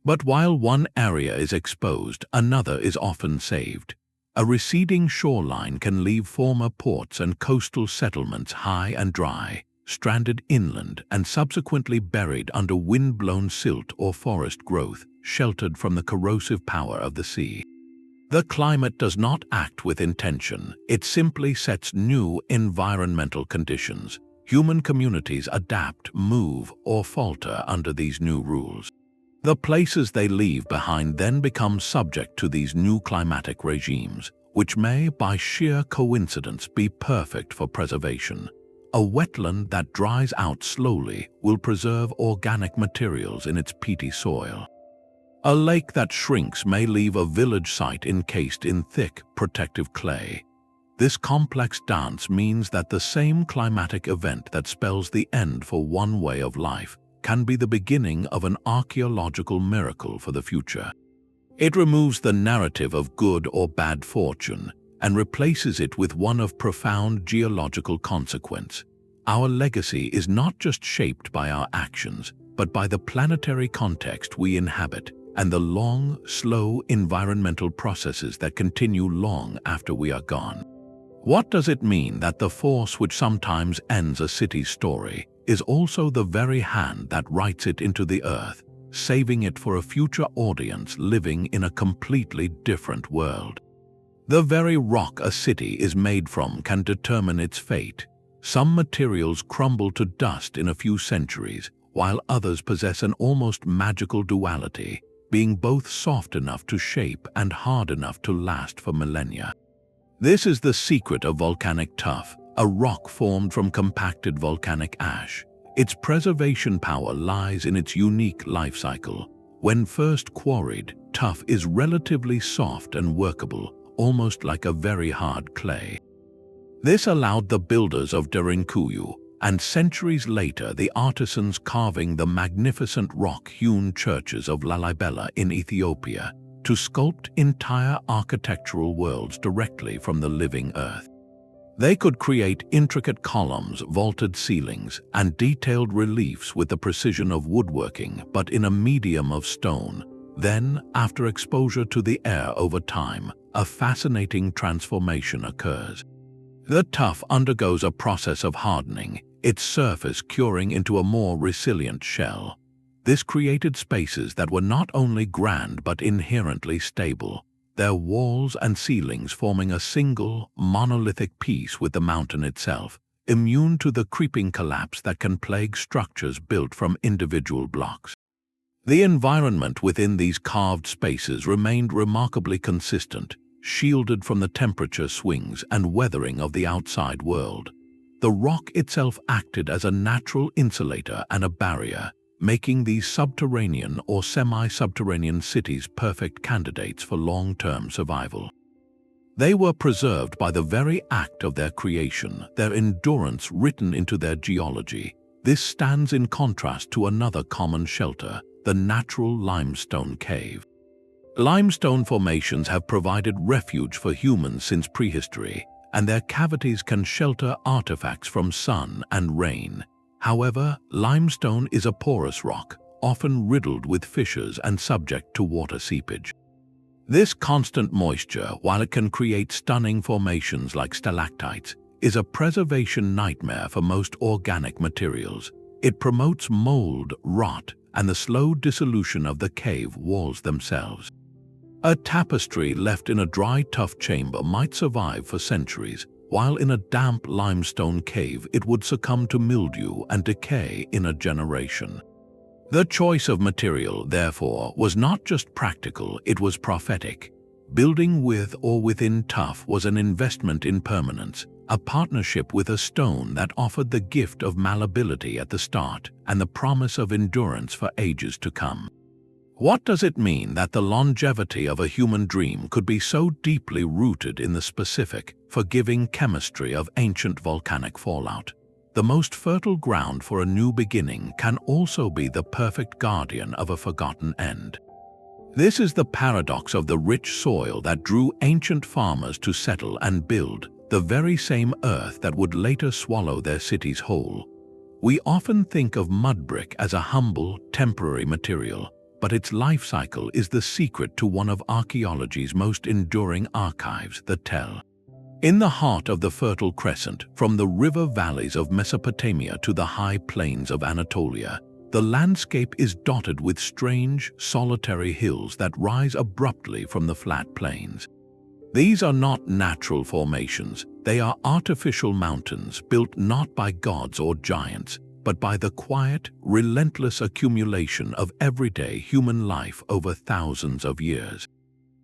But while one area is exposed, another is often saved. A receding shoreline can leave former ports and coastal settlements high and dry, stranded inland and subsequently buried under wind-blown silt or forest growth, sheltered from the corrosive power of the sea. The climate does not act with intention, it simply sets new environmental conditions. Human communities adapt, move, or falter under these new rules. The places they leave behind then become subject to these new climatic regimes, which may, by sheer coincidence, be perfect for preservation. A wetland that dries out slowly will preserve organic materials in its peaty soil. A lake that shrinks may leave a village site encased in thick, protective clay. This complex dance means that the same climatic event that spells the end for one way of life can be the beginning of an archaeological miracle for the future. It removes the narrative of good or bad fortune and replaces it with one of profound geological consequence. Our legacy is not just shaped by our actions, but by the planetary context we inhabit and the long, slow environmental processes that continue long after we are gone. What does it mean that the force which sometimes ends a city's story is also the very hand that writes it into the earth, saving it for a future audience living in a completely different world? The very rock a city is made from can determine its fate. Some materials crumble to dust in a few centuries, while others possess an almost magical duality, being both soft enough to shape and hard enough to last for millennia. This is the secret of volcanic tuff, a rock formed from compacted volcanic ash. Its preservation power lies in its unique life cycle. When first quarried, tuff is relatively soft and workable, almost like a very hard clay. This allowed the builders of Derinkuyu, and centuries later the artisans carving the magnificent rock-hewn churches of Lalibela in Ethiopia, to sculpt entire architectural worlds directly from the living earth. They could create intricate columns, vaulted ceilings, and detailed reliefs with the precision of woodworking, but in a medium of stone. Then, after exposure to the air over time, a fascinating transformation occurs. The tuff undergoes a process of hardening, its surface curing into a more resilient shell. This created spaces that were not only grand but inherently stable, their walls and ceilings forming a single, monolithic piece with the mountain itself, immune to the creeping collapse that can plague structures built from individual blocks. The environment within these carved spaces remained remarkably consistent, shielded from the temperature swings and weathering of the outside world. The rock itself acted as a natural insulator and a barrier, making these subterranean or semi-subterranean cities perfect candidates for long-term survival. They were preserved by the very act of their creation, their endurance written into their geology. This stands in contrast to another common shelter, the natural limestone cave. Limestone formations have provided refuge for humans since prehistory, and their cavities can shelter artifacts from sun and rain. However, limestone is a porous rock, often riddled with fissures and subject to water seepage. This constant moisture, while it can create stunning formations like stalactites, is a preservation nightmare for most organic materials. It promotes mold, rot, and the slow dissolution of the cave walls themselves. A tapestry left in a dry tuff chamber might survive for centuries, while in a damp limestone cave it would succumb to mildew and decay in a generation. The choice of material, therefore, was not just practical, it was prophetic. Building with or within tuff was an investment in permanence, a partnership with a stone that offered the gift of malleability at the start and the promise of endurance for ages to come. What does it mean that the longevity of a human dream could be so deeply rooted in the specific, forgiving chemistry of ancient volcanic fallout? The most fertile ground for a new beginning can also be the perfect guardian of a forgotten end. This is the paradox of the rich soil that drew ancient farmers to settle and build, the very same earth that would later swallow their cities whole. We often think of mud brick as a humble, temporary material, but its life cycle is the secret to one of archaeology's most enduring archives, the Tell. In the heart of the Fertile Crescent, from the river valleys of Mesopotamia to the high plains of Anatolia, the landscape is dotted with strange, solitary hills that rise abruptly from the flat plains. These are not natural formations, they are artificial mountains built not by gods or giants, but by the quiet, relentless accumulation of everyday human life over thousands of years.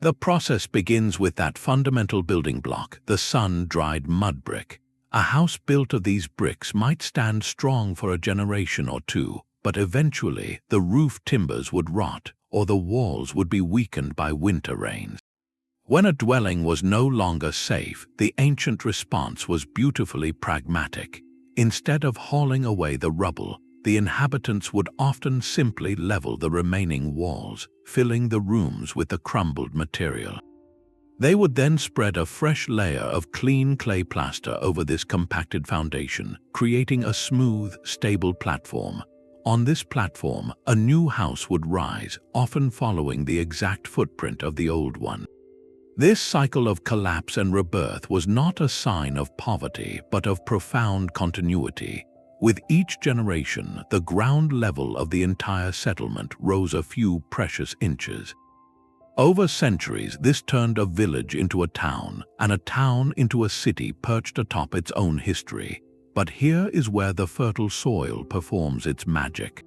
The process begins with that fundamental building block, the sun-dried mud brick. A house built of these bricks might stand strong for a generation or two, but eventually the roof timbers would rot or the walls would be weakened by winter rains. When a dwelling was no longer safe, the ancient response was beautifully pragmatic. Instead of hauling away the rubble, the inhabitants would often simply level the remaining walls, filling the rooms with the crumbled material. They would then spread a fresh layer of clean clay plaster over this compacted foundation, creating a smooth, stable platform. On this platform, a new house would rise, often following the exact footprint of the old one. This cycle of collapse and rebirth was not a sign of poverty, but of profound continuity. With each generation, the ground level of the entire settlement rose a few precious inches. Over centuries, this turned a village into a town, and a town into a city perched atop its own history. But here is where the fertile soil performs its magic.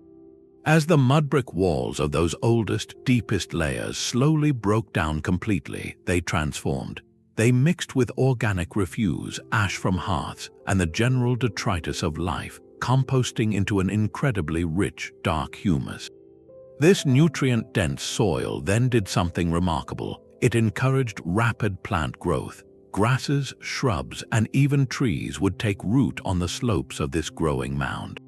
As the mud brick walls of those oldest, deepest layers slowly broke down completely, they transformed. They mixed with organic refuse, ash from hearths, and the general detritus of life, composting into an incredibly rich, dark humus. This nutrient-dense soil then did something remarkable. It encouraged rapid plant growth. Grasses, shrubs, and even trees would take root on the slopes of this growing mound.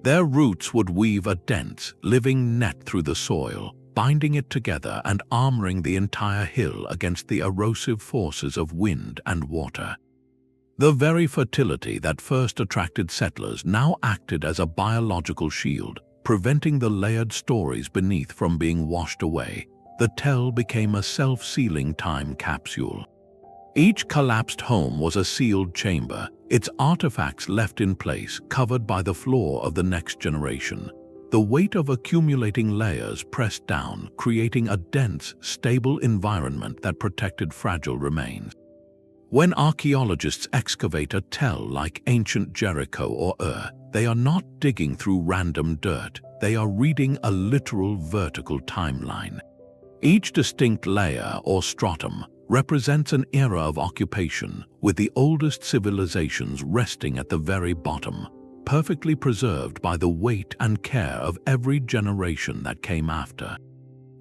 Their roots would weave a dense, living net through the soil, binding it together and armoring the entire hill against the erosive forces of wind and water. The very fertility that first attracted settlers now acted as a biological shield, preventing the layered stories beneath from being washed away. The tell became a self-sealing time capsule. Each collapsed home was a sealed chamber, its artifacts left in place, covered by the floor of the next generation. The weight of accumulating layers pressed down, creating a dense, stable environment that protected fragile remains. When archaeologists excavate a tell like ancient Jericho or Ur, they are not digging through random dirt, they are reading a literal vertical timeline. Each distinct layer or stratum represents an era of occupation, with the oldest civilizations resting at the very bottom, perfectly preserved by the weight and care of every generation that came after.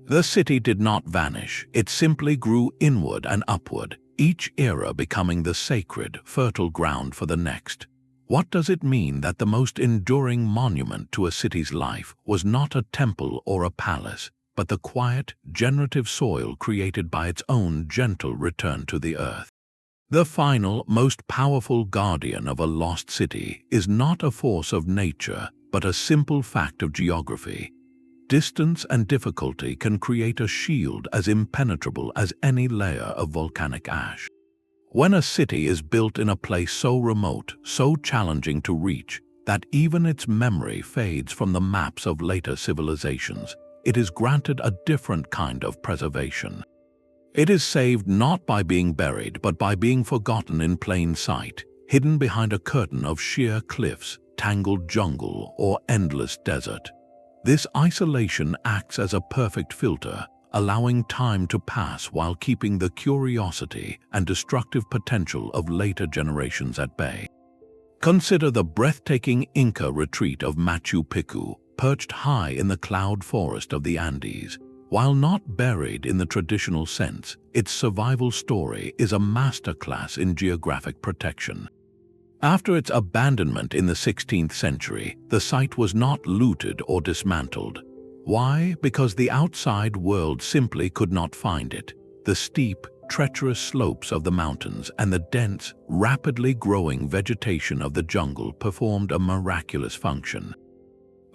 The city did not vanish, it simply grew inward and upward, each era becoming the sacred, fertile ground for the next. What does it mean that the most enduring monument to a city's life was not a temple or a palace, but the quiet, generative soil created by its own gentle return to the earth? The final, most powerful guardian of a lost city is not a force of nature, but a simple fact of geography. Distance and difficulty can create a shield as impenetrable as any layer of volcanic ash. When a city is built in a place so remote, so challenging to reach, that even its memory fades from the maps of later civilizations, it is granted a different kind of preservation. It is saved not by being buried, but by being forgotten in plain sight, hidden behind a curtain of sheer cliffs, tangled jungle, or endless desert. This isolation acts as a perfect filter, allowing time to pass while keeping the curiosity and destructive potential of later generations at bay. Consider the breathtaking Inca retreat of Machu Picchu, perched high in the cloud forest of the Andes. While not buried in the traditional sense, its survival story is a masterclass in geographic protection. After its abandonment in the 16th century, the site was not looted or dismantled. Why? Because the outside world simply could not find it. The steep, treacherous slopes of the mountains and the dense, rapidly growing vegetation of the jungle performed a miraculous function.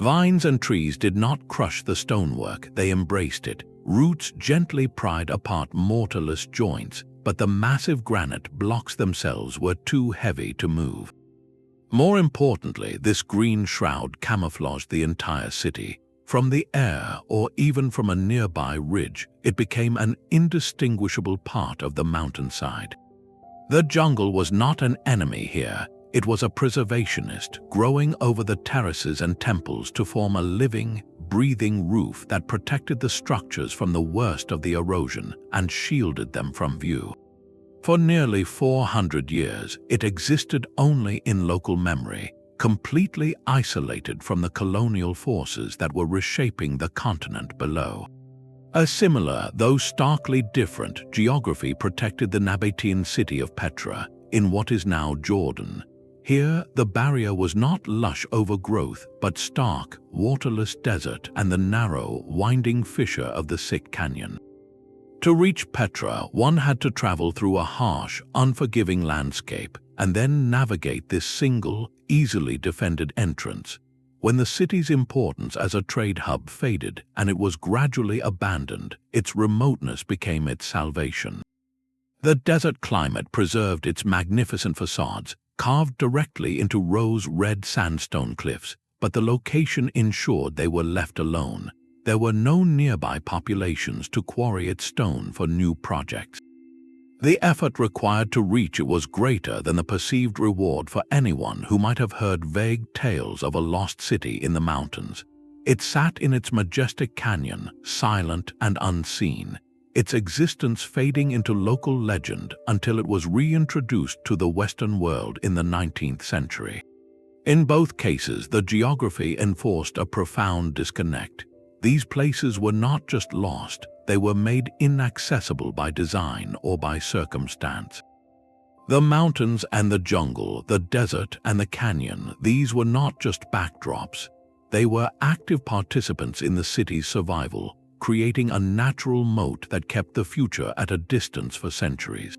Vines and trees did not crush the stonework, they embraced it. Roots gently pried apart mortarless joints, but the massive granite blocks themselves were too heavy to move. More importantly, this green shroud camouflaged the entire city. From the air or even from a nearby ridge, it became an indistinguishable part of the mountainside. The jungle was not an enemy here. It was a preservationist, growing over the terraces and temples to form a living, breathing roof that protected the structures from the worst of the erosion and shielded them from view. For nearly 400 years, it existed only in local memory, completely isolated from the colonial forces that were reshaping the continent below. A similar, though starkly different, geography protected the Nabatean city of Petra, in what is now Jordan. Here, the barrier was not lush overgrowth, but stark, waterless desert and the narrow, winding fissure of the Sick Canyon. To reach Petra, one had to travel through a harsh, unforgiving landscape and then navigate this single, easily defended entrance. When the city's importance as a trade hub faded and it was gradually abandoned, its remoteness became its salvation. The desert climate preserved its magnificent facades, carved directly into rose-red sandstone cliffs, but the location ensured they were left alone. There were no nearby populations to quarry its stone for new projects. The effort required to reach it was greater than the perceived reward for anyone who might have heard vague tales of a lost city in the mountains. It sat in its majestic canyon, silent and unseen, its existence fading into local legend until it was reintroduced to the Western world in the 19th century. In both cases, the geography enforced a profound disconnect. These places were not just lost, they were made inaccessible by design or by circumstance. The mountains and the jungle, the desert and the canyon, these were not just backdrops. They were active participants in the city's survival, creating a natural moat that kept the future at a distance for centuries.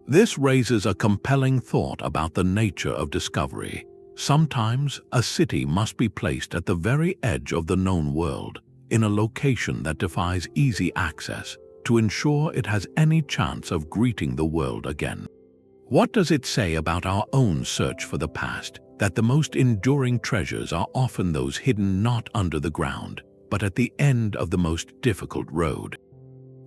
This raises a compelling thought about the nature of discovery. Sometimes a city must be placed at the very edge of the known world, in a location that defies easy access, to ensure it has any chance of greeting the world again. What does it say about our own search for the past, that the most enduring treasures are often those hidden not under the ground, but at the end of the most difficult road?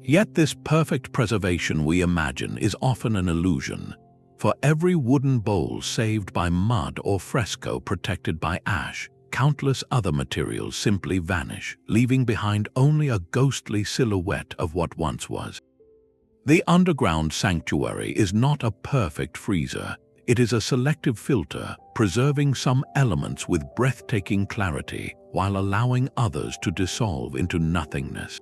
Yet this perfect preservation we imagine is often an illusion. For every wooden bowl saved by mud or fresco protected by ash, countless other materials simply vanish, leaving behind only a ghostly silhouette of what once was. The underground sanctuary is not a perfect freezer. It is a selective filter, preserving some elements with breathtaking clarity while allowing others to dissolve into nothingness.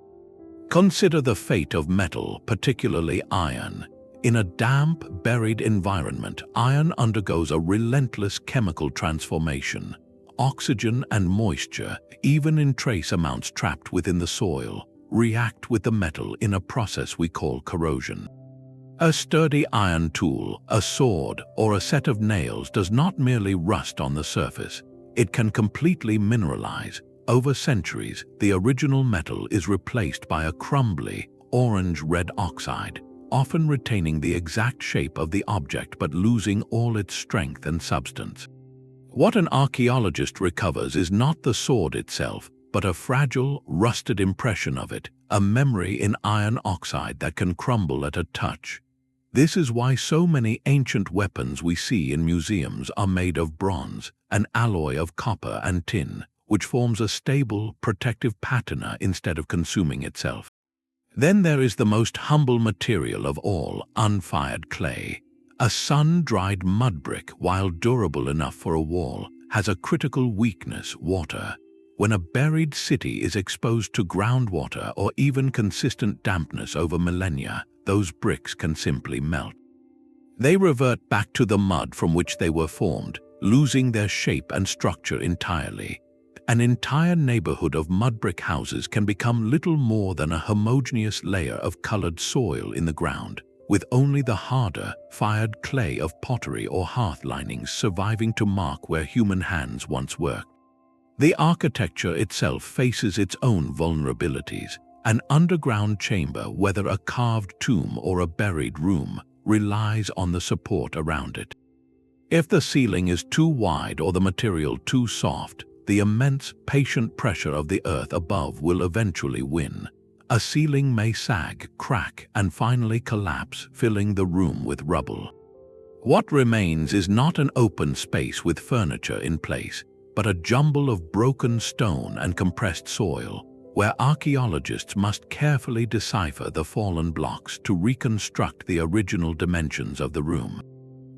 Consider the fate of metal, particularly iron. In a damp, buried environment, iron undergoes a relentless chemical transformation. Oxygen and moisture, even in trace amounts trapped within the soil, react with the metal in a process we call corrosion. A sturdy iron tool, a sword, or a set of nails does not merely rust on the surface. It can completely mineralize. Over centuries, the original metal is replaced by a crumbly, orange-red oxide, often retaining the exact shape of the object but losing all its strength and substance. What an archaeologist recovers is not the sword itself, but a fragile, rusted impression of it, a memory in iron oxide that can crumble at a touch. This is why so many ancient weapons we see in museums are made of bronze, an alloy of copper and tin, which forms a stable, protective patina instead of consuming itself. Then there is the most humble material of all, unfired clay. A sun-dried mud brick, while durable enough for a wall, has a critical weakness: water. When a buried city is exposed to groundwater or even consistent dampness over millennia, those bricks can simply melt. They revert back to the mud from which they were formed, losing their shape and structure entirely. An entire neighborhood of mud brick houses can become little more than a homogeneous layer of colored soil in the ground, with only the harder, fired clay of pottery or hearth linings surviving to mark where human hands once worked. The architecture itself faces its own vulnerabilities. An underground chamber, whether a carved tomb or a buried room, relies on the support around it. If the ceiling is too wide or the material too soft, the immense, patient pressure of the earth above will eventually win. A ceiling may sag, crack, and finally collapse, filling the room with rubble. What remains is not an open space with furniture in place, but a jumble of broken stone and compressed soil, where archaeologists must carefully decipher the fallen blocks to reconstruct the original dimensions of the room.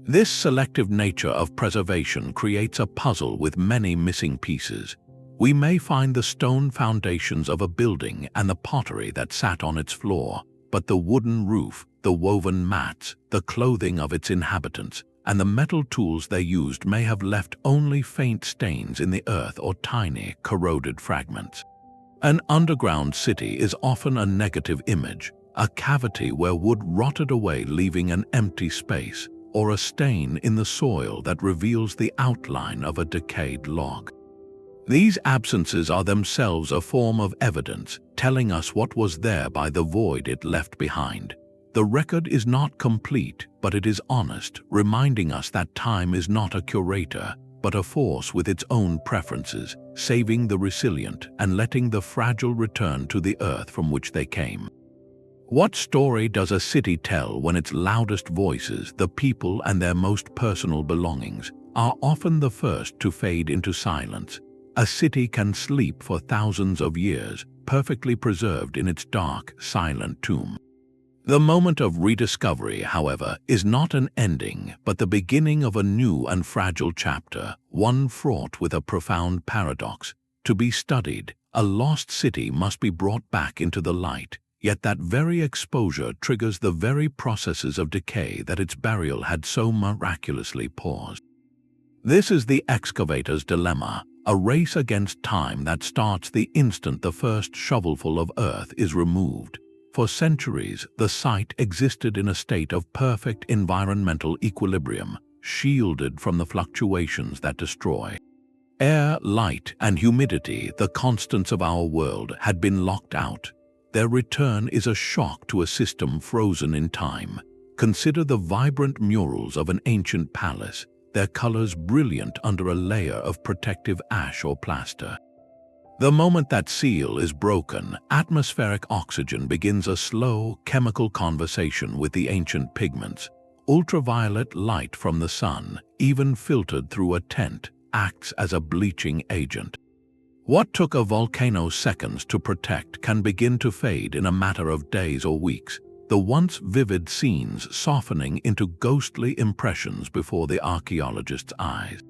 This selective nature of preservation creates a puzzle with many missing pieces. We may find the stone foundations of a building and the pottery that sat on its floor, but the wooden roof, the woven mats, the clothing of its inhabitants, and the metal tools they used may have left only faint stains in the earth or tiny, corroded fragments. An underground city is often a negative image, a cavity where wood rotted away leaving an empty space, or a stain in the soil that reveals the outline of a decayed log. These absences are themselves a form of evidence, telling us what was there by the void it left behind. The record is not complete, but it is honest, reminding us that time is not a curator, but a force with its own preferences, saving the resilient and letting the fragile return to the earth from which they came. What story does a city tell when its loudest voices, the people and their most personal belongings, are often the first to fade into silence? A city can sleep for thousands of years, perfectly preserved in its dark, silent tomb. The moment of rediscovery, however, is not an ending, but the beginning of a new and fragile chapter, one fraught with a profound paradox. To be studied, a lost city must be brought back into the light. Yet that very exposure triggers the very processes of decay that its burial had so miraculously paused. This is the excavator's dilemma, a race against time that starts the instant the first shovelful of earth is removed. For centuries, the site existed in a state of perfect environmental equilibrium, shielded from the fluctuations that destroy. Air, light, and humidity, the constants of our world, had been locked out. Their return is a shock to a system frozen in time. Consider the vibrant murals of an ancient palace, their colors brilliant under a layer of protective ash or plaster. The moment that seal is broken, atmospheric oxygen begins a slow, chemical conversation with the ancient pigments. Ultraviolet light from the sun, even filtered through a tent, acts as a bleaching agent. What took a volcano seconds to protect can begin to fade in a matter of days or weeks, the once vivid scenes softening into ghostly impressions before the archaeologist's eyes.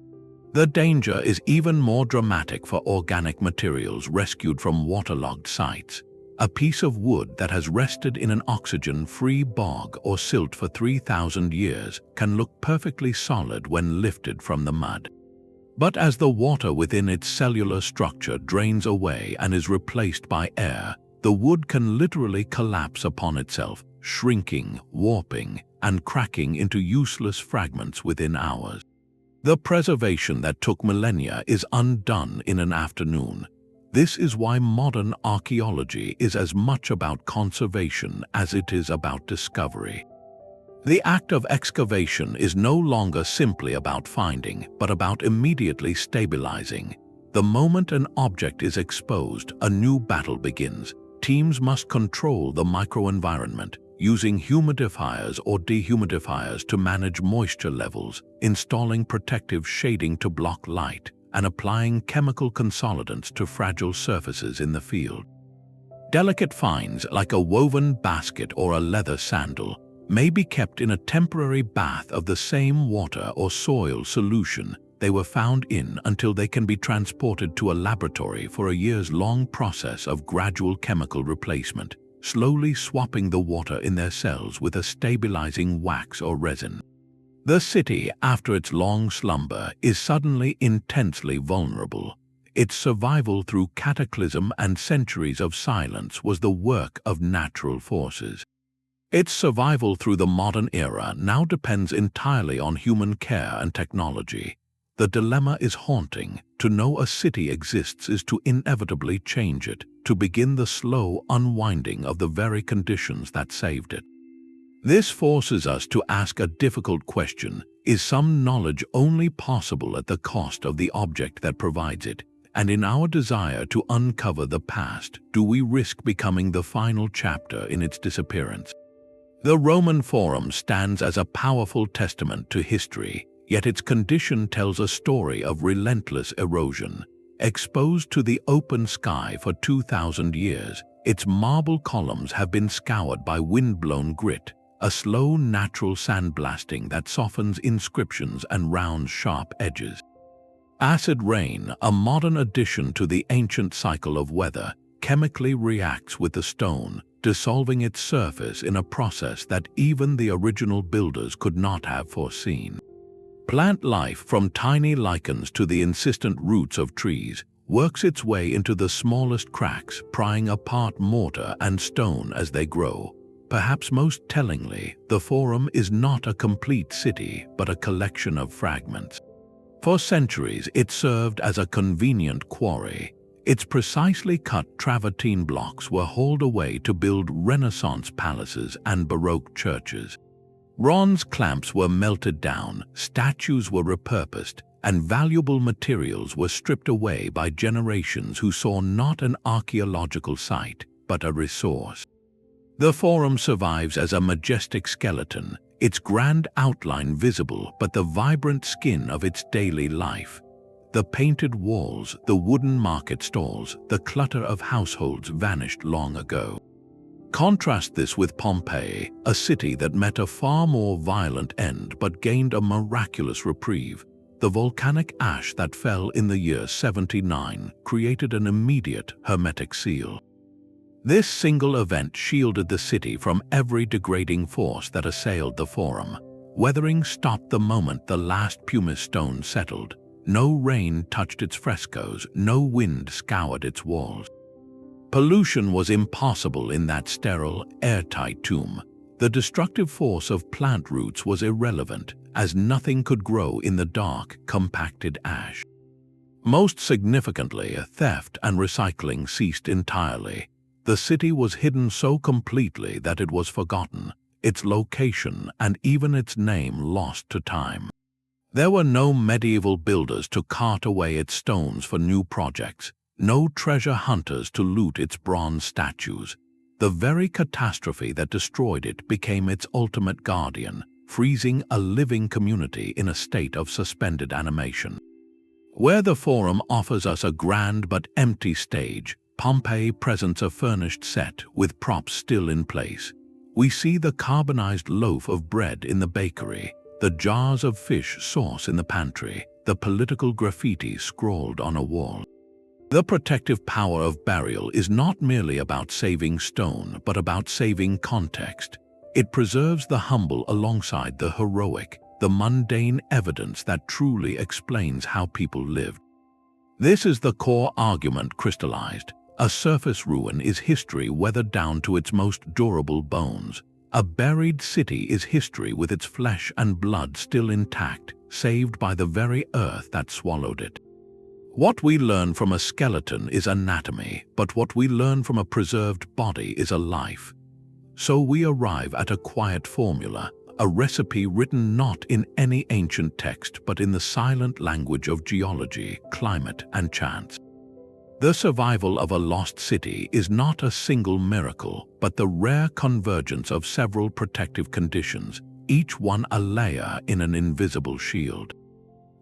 The danger is even more dramatic for organic materials rescued from waterlogged sites. A piece of wood that has rested in an oxygen-free bog or silt for 3,000 years can look perfectly solid when lifted from the mud. But as the water within its cellular structure drains away and is replaced by air, the wood can literally collapse upon itself, shrinking, warping, and cracking into useless fragments within hours. The preservation that took millennia is undone in an afternoon. This is why modern archaeology is as much about conservation as it is about discovery. The act of excavation is no longer simply about finding, but about immediately stabilizing. The moment an object is exposed, a new battle begins. Teams must control the microenvironment, using humidifiers or dehumidifiers to manage moisture levels, installing protective shading to block light, and applying chemical consolidants to fragile surfaces in the field. Delicate finds like a woven basket or a leather sandal may be kept in a temporary bath of the same water or soil solution they were found in until they can be transported to a laboratory for a years-long process of gradual chemical replacement, slowly swapping the water in their cells with a stabilizing wax or resin. The city, after its long slumber, is suddenly intensely vulnerable. Its survival through cataclysm and centuries of silence was the work of natural forces. Its survival through the modern era now depends entirely on human care and technology. The dilemma is haunting. To know a city exists is to inevitably change it, to begin the slow unwinding of the very conditions that saved it. This forces us to ask a difficult question: is some knowledge only possible at the cost of the object that provides it? And in our desire to uncover the past, do we risk becoming the final chapter in its disappearance? The Roman Forum stands as a powerful testament to history, yet its condition tells a story of relentless erosion. Exposed to the open sky for 2,000 years, its marble columns have been scoured by wind-blown grit, a slow natural sandblasting that softens inscriptions and rounds sharp edges. Acid rain, a modern addition to the ancient cycle of weather, chemically reacts with the stone, dissolving its surface in a process that even the original builders could not have foreseen. Plant life, from tiny lichens to the insistent roots of trees, works its way into the smallest cracks, prying apart mortar and stone as they grow. Perhaps most tellingly, the Forum is not a complete city, but a collection of fragments. For centuries, it served as a convenient quarry. Its precisely cut travertine blocks were hauled away to build Renaissance palaces and Baroque churches. Bronze clamps were melted down, statues were repurposed, and valuable materials were stripped away by generations who saw not an archaeological site, but a resource. The Forum survives as a majestic skeleton, its grand outline visible but the vibrant skin of its daily life. The painted walls, the wooden market stalls, the clutter of households vanished long ago. Contrast this with Pompeii, a city that met a far more violent end but gained a miraculous reprieve. The volcanic ash that fell in the year 79 created an immediate hermetic seal. This single event shielded the city from every degrading force that assailed the Forum. Weathering stopped the moment the last pumice stone settled. No rain touched its frescoes, no wind scoured its walls. Pollution was impossible in that sterile, airtight tomb. The destructive force of plant roots was irrelevant, as nothing could grow in the dark, compacted ash. Most significantly, theft and recycling ceased entirely. The city was hidden so completely that it was forgotten, its location and even its name lost to time. There were no medieval builders to cart away its stones for new projects, no treasure hunters to loot its bronze statues. The very catastrophe that destroyed it became its ultimate guardian, freezing a living community in a state of suspended animation. Where the Forum offers us a grand but empty stage, Pompeii presents a furnished set with props still in place. We see the carbonized loaf of bread in the bakery, the jars of fish sauce in the pantry, the political graffiti scrawled on a wall. The protective power of burial is not merely about saving stone, but about saving context. It preserves the humble alongside the heroic, the mundane evidence that truly explains how people lived. This is the core argument crystallized. A surface ruin is history weathered down to its most durable bones. A buried city is history with its flesh and blood still intact, saved by the very earth that swallowed it. What we learn from a skeleton is anatomy, but what we learn from a preserved body is a life. So we arrive at a quiet formula, a recipe written not in any ancient text but in the silent language of geology, climate, and chance. The survival of a lost city is not a single miracle, but the rare convergence of several protective conditions, each one a layer in an invisible shield.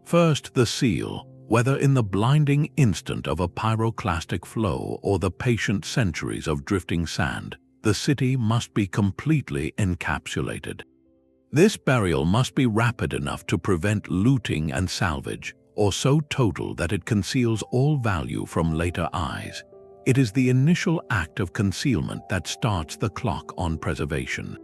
First, the seal. Whether in the blinding instant of a pyroclastic flow or the patient centuries of drifting sand, the city must be completely encapsulated. This burial must be rapid enough to prevent looting and salvage, or so total that it conceals all value from later eyes. It is the initial act of concealment that starts the clock on preservation.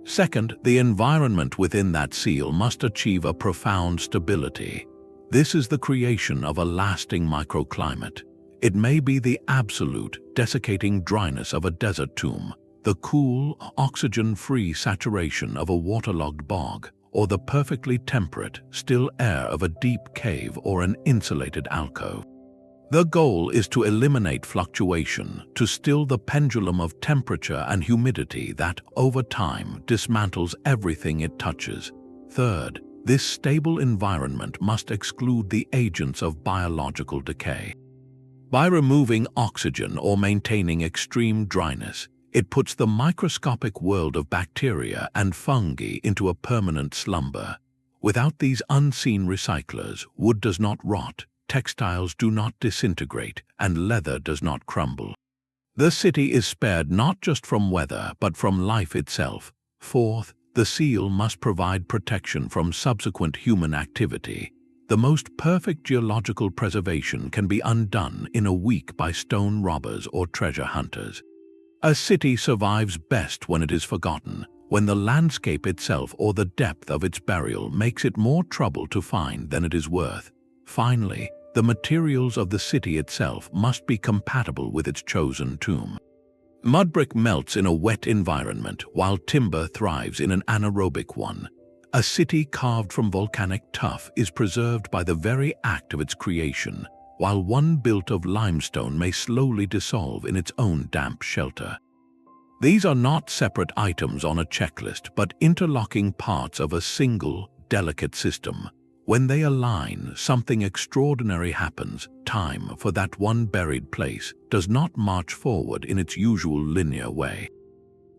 Second, the environment within that seal must achieve a profound stability. This is the creation of a lasting microclimate. It may be the absolute, desiccating dryness of a desert tomb, the cool, oxygen-free saturation of a waterlogged bog, or the perfectly temperate, still air of a deep cave or an insulated alcove. The goal is to eliminate fluctuation, to still the pendulum of temperature and humidity that, over time, dismantles everything it touches. Third, this stable environment must exclude the agents of biological decay. By removing oxygen or maintaining extreme dryness, it puts the microscopic world of bacteria and fungi into a permanent slumber. Without these unseen recyclers, wood does not rot, textiles do not disintegrate, and leather does not crumble. The city is spared not just from weather, but from life itself. Fourth, the seal must provide protection from subsequent human activity. The most perfect geological preservation can be undone in a week by stone robbers or treasure hunters. A city survives best when it is forgotten, when the landscape itself or the depth of its burial makes it more trouble to find than it is worth. Finally, the materials of the city itself must be compatible with its chosen tomb. Mudbrick melts in a wet environment, while timber thrives in an anaerobic one. A city carved from volcanic tuff is preserved by the very act of its creation, while one built of limestone may slowly dissolve in its own damp shelter. These are not separate items on a checklist, but interlocking parts of a single, delicate system. When they align, something extraordinary happens. Time, for that one buried place, does not march forward in its usual linear way.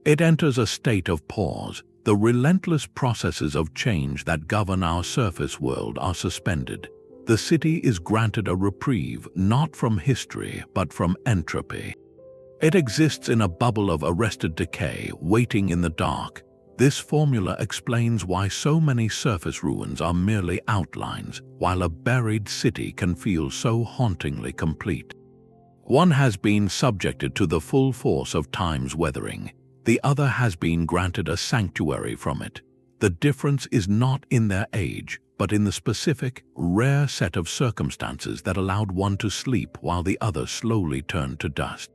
It enters a state of pause. The relentless processes of change that govern our surface world are suspended. The city is granted a reprieve, not from history, but from entropy. It exists in a bubble of arrested decay, waiting in the dark. This formula explains why so many surface ruins are merely outlines, while a buried city can feel so hauntingly complete. One has been subjected to the full force of time's weathering. The other has been granted a sanctuary from it. The difference is not in their age, but in the specific, rare set of circumstances that allowed one to sleep while the other slowly turned to dust.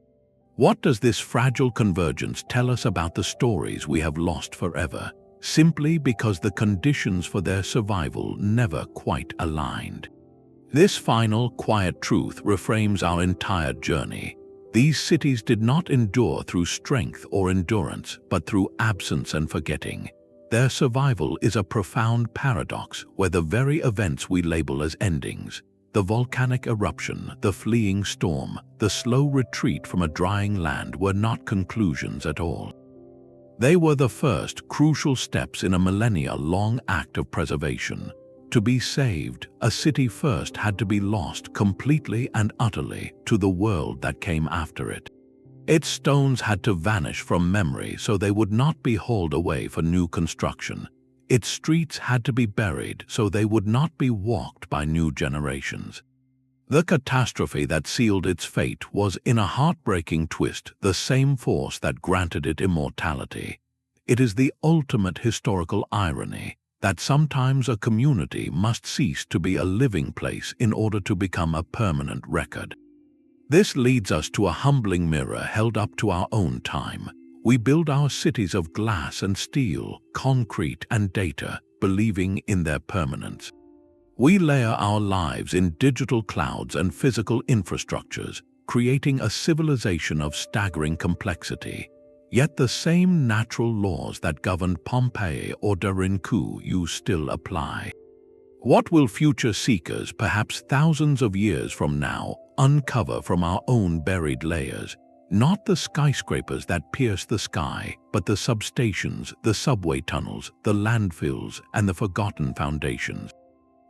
What does this fragile convergence tell us about the stories we have lost forever, simply because the conditions for their survival never quite aligned? This final, quiet truth reframes our entire journey. These cities did not endure through strength or endurance, but through absence and forgetting. Their survival is a profound paradox where the very events we label as endings, the volcanic eruption, the fleeing storm, the slow retreat from a drying land, were not conclusions at all. They were the first crucial steps in a millennia-long act of preservation. To be saved, a city first had to be lost completely and utterly to the world that came after it. Its stones had to vanish from memory so they would not be hauled away for new construction. Its streets had to be buried so they would not be walked by new generations. The catastrophe that sealed its fate was, in a heartbreaking twist, the same force that granted it immortality. It is the ultimate historical irony that sometimes a community must cease to be a living place in order to become a permanent record. This leads us to a humbling mirror held up to our own time. We build our cities of glass and steel, concrete and data, believing in their permanence. We layer our lives in digital clouds and physical infrastructures, creating a civilization of staggering complexity. Yet the same natural laws that governed Pompeii or Derinkuyu still apply. What will future seekers, perhaps thousands of years from now, uncover from our own buried layers? Not the skyscrapers that pierce the sky, but the substations, the subway tunnels, the landfills, and the forgotten foundations.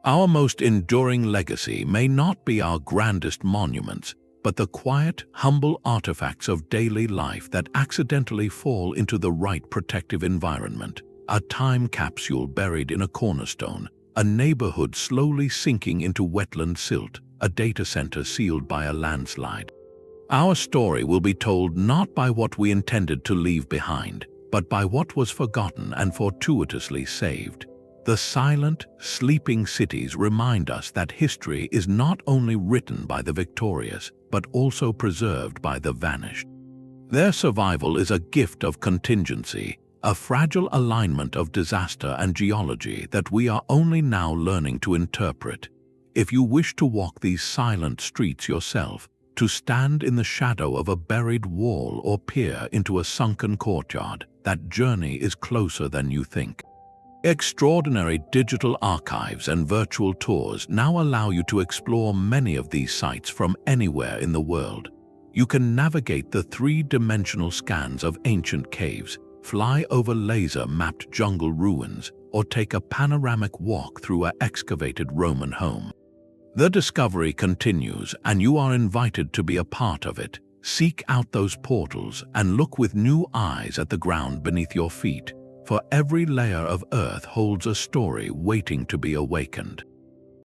Our most enduring legacy may not be our grandest monuments, but the quiet, humble artifacts of daily life that accidentally fall into the right protective environment. A time capsule buried in a cornerstone, a neighborhood slowly sinking into wetland silt, a data center sealed by a landslide. Our story will be told not by what we intended to leave behind, but by what was forgotten and fortuitously saved. The silent, sleeping cities remind us that history is not only written by the victorious, but also preserved by the vanished. Their survival is a gift of contingency, a fragile alignment of disaster and geology that we are only now learning to interpret. If you wish to walk these silent streets yourself, to stand in the shadow of a buried wall or peer into a sunken courtyard, that journey is closer than you think. Extraordinary digital archives and virtual tours now allow you to explore many of these sites from anywhere in the world. You can navigate the three-dimensional scans of ancient caves, fly over laser-mapped jungle ruins, or take a panoramic walk through an excavated Roman home. The discovery continues, and you are invited to be a part of it. Seek out those portals and look with new eyes at the ground beneath your feet, for every layer of earth holds a story waiting to be awakened.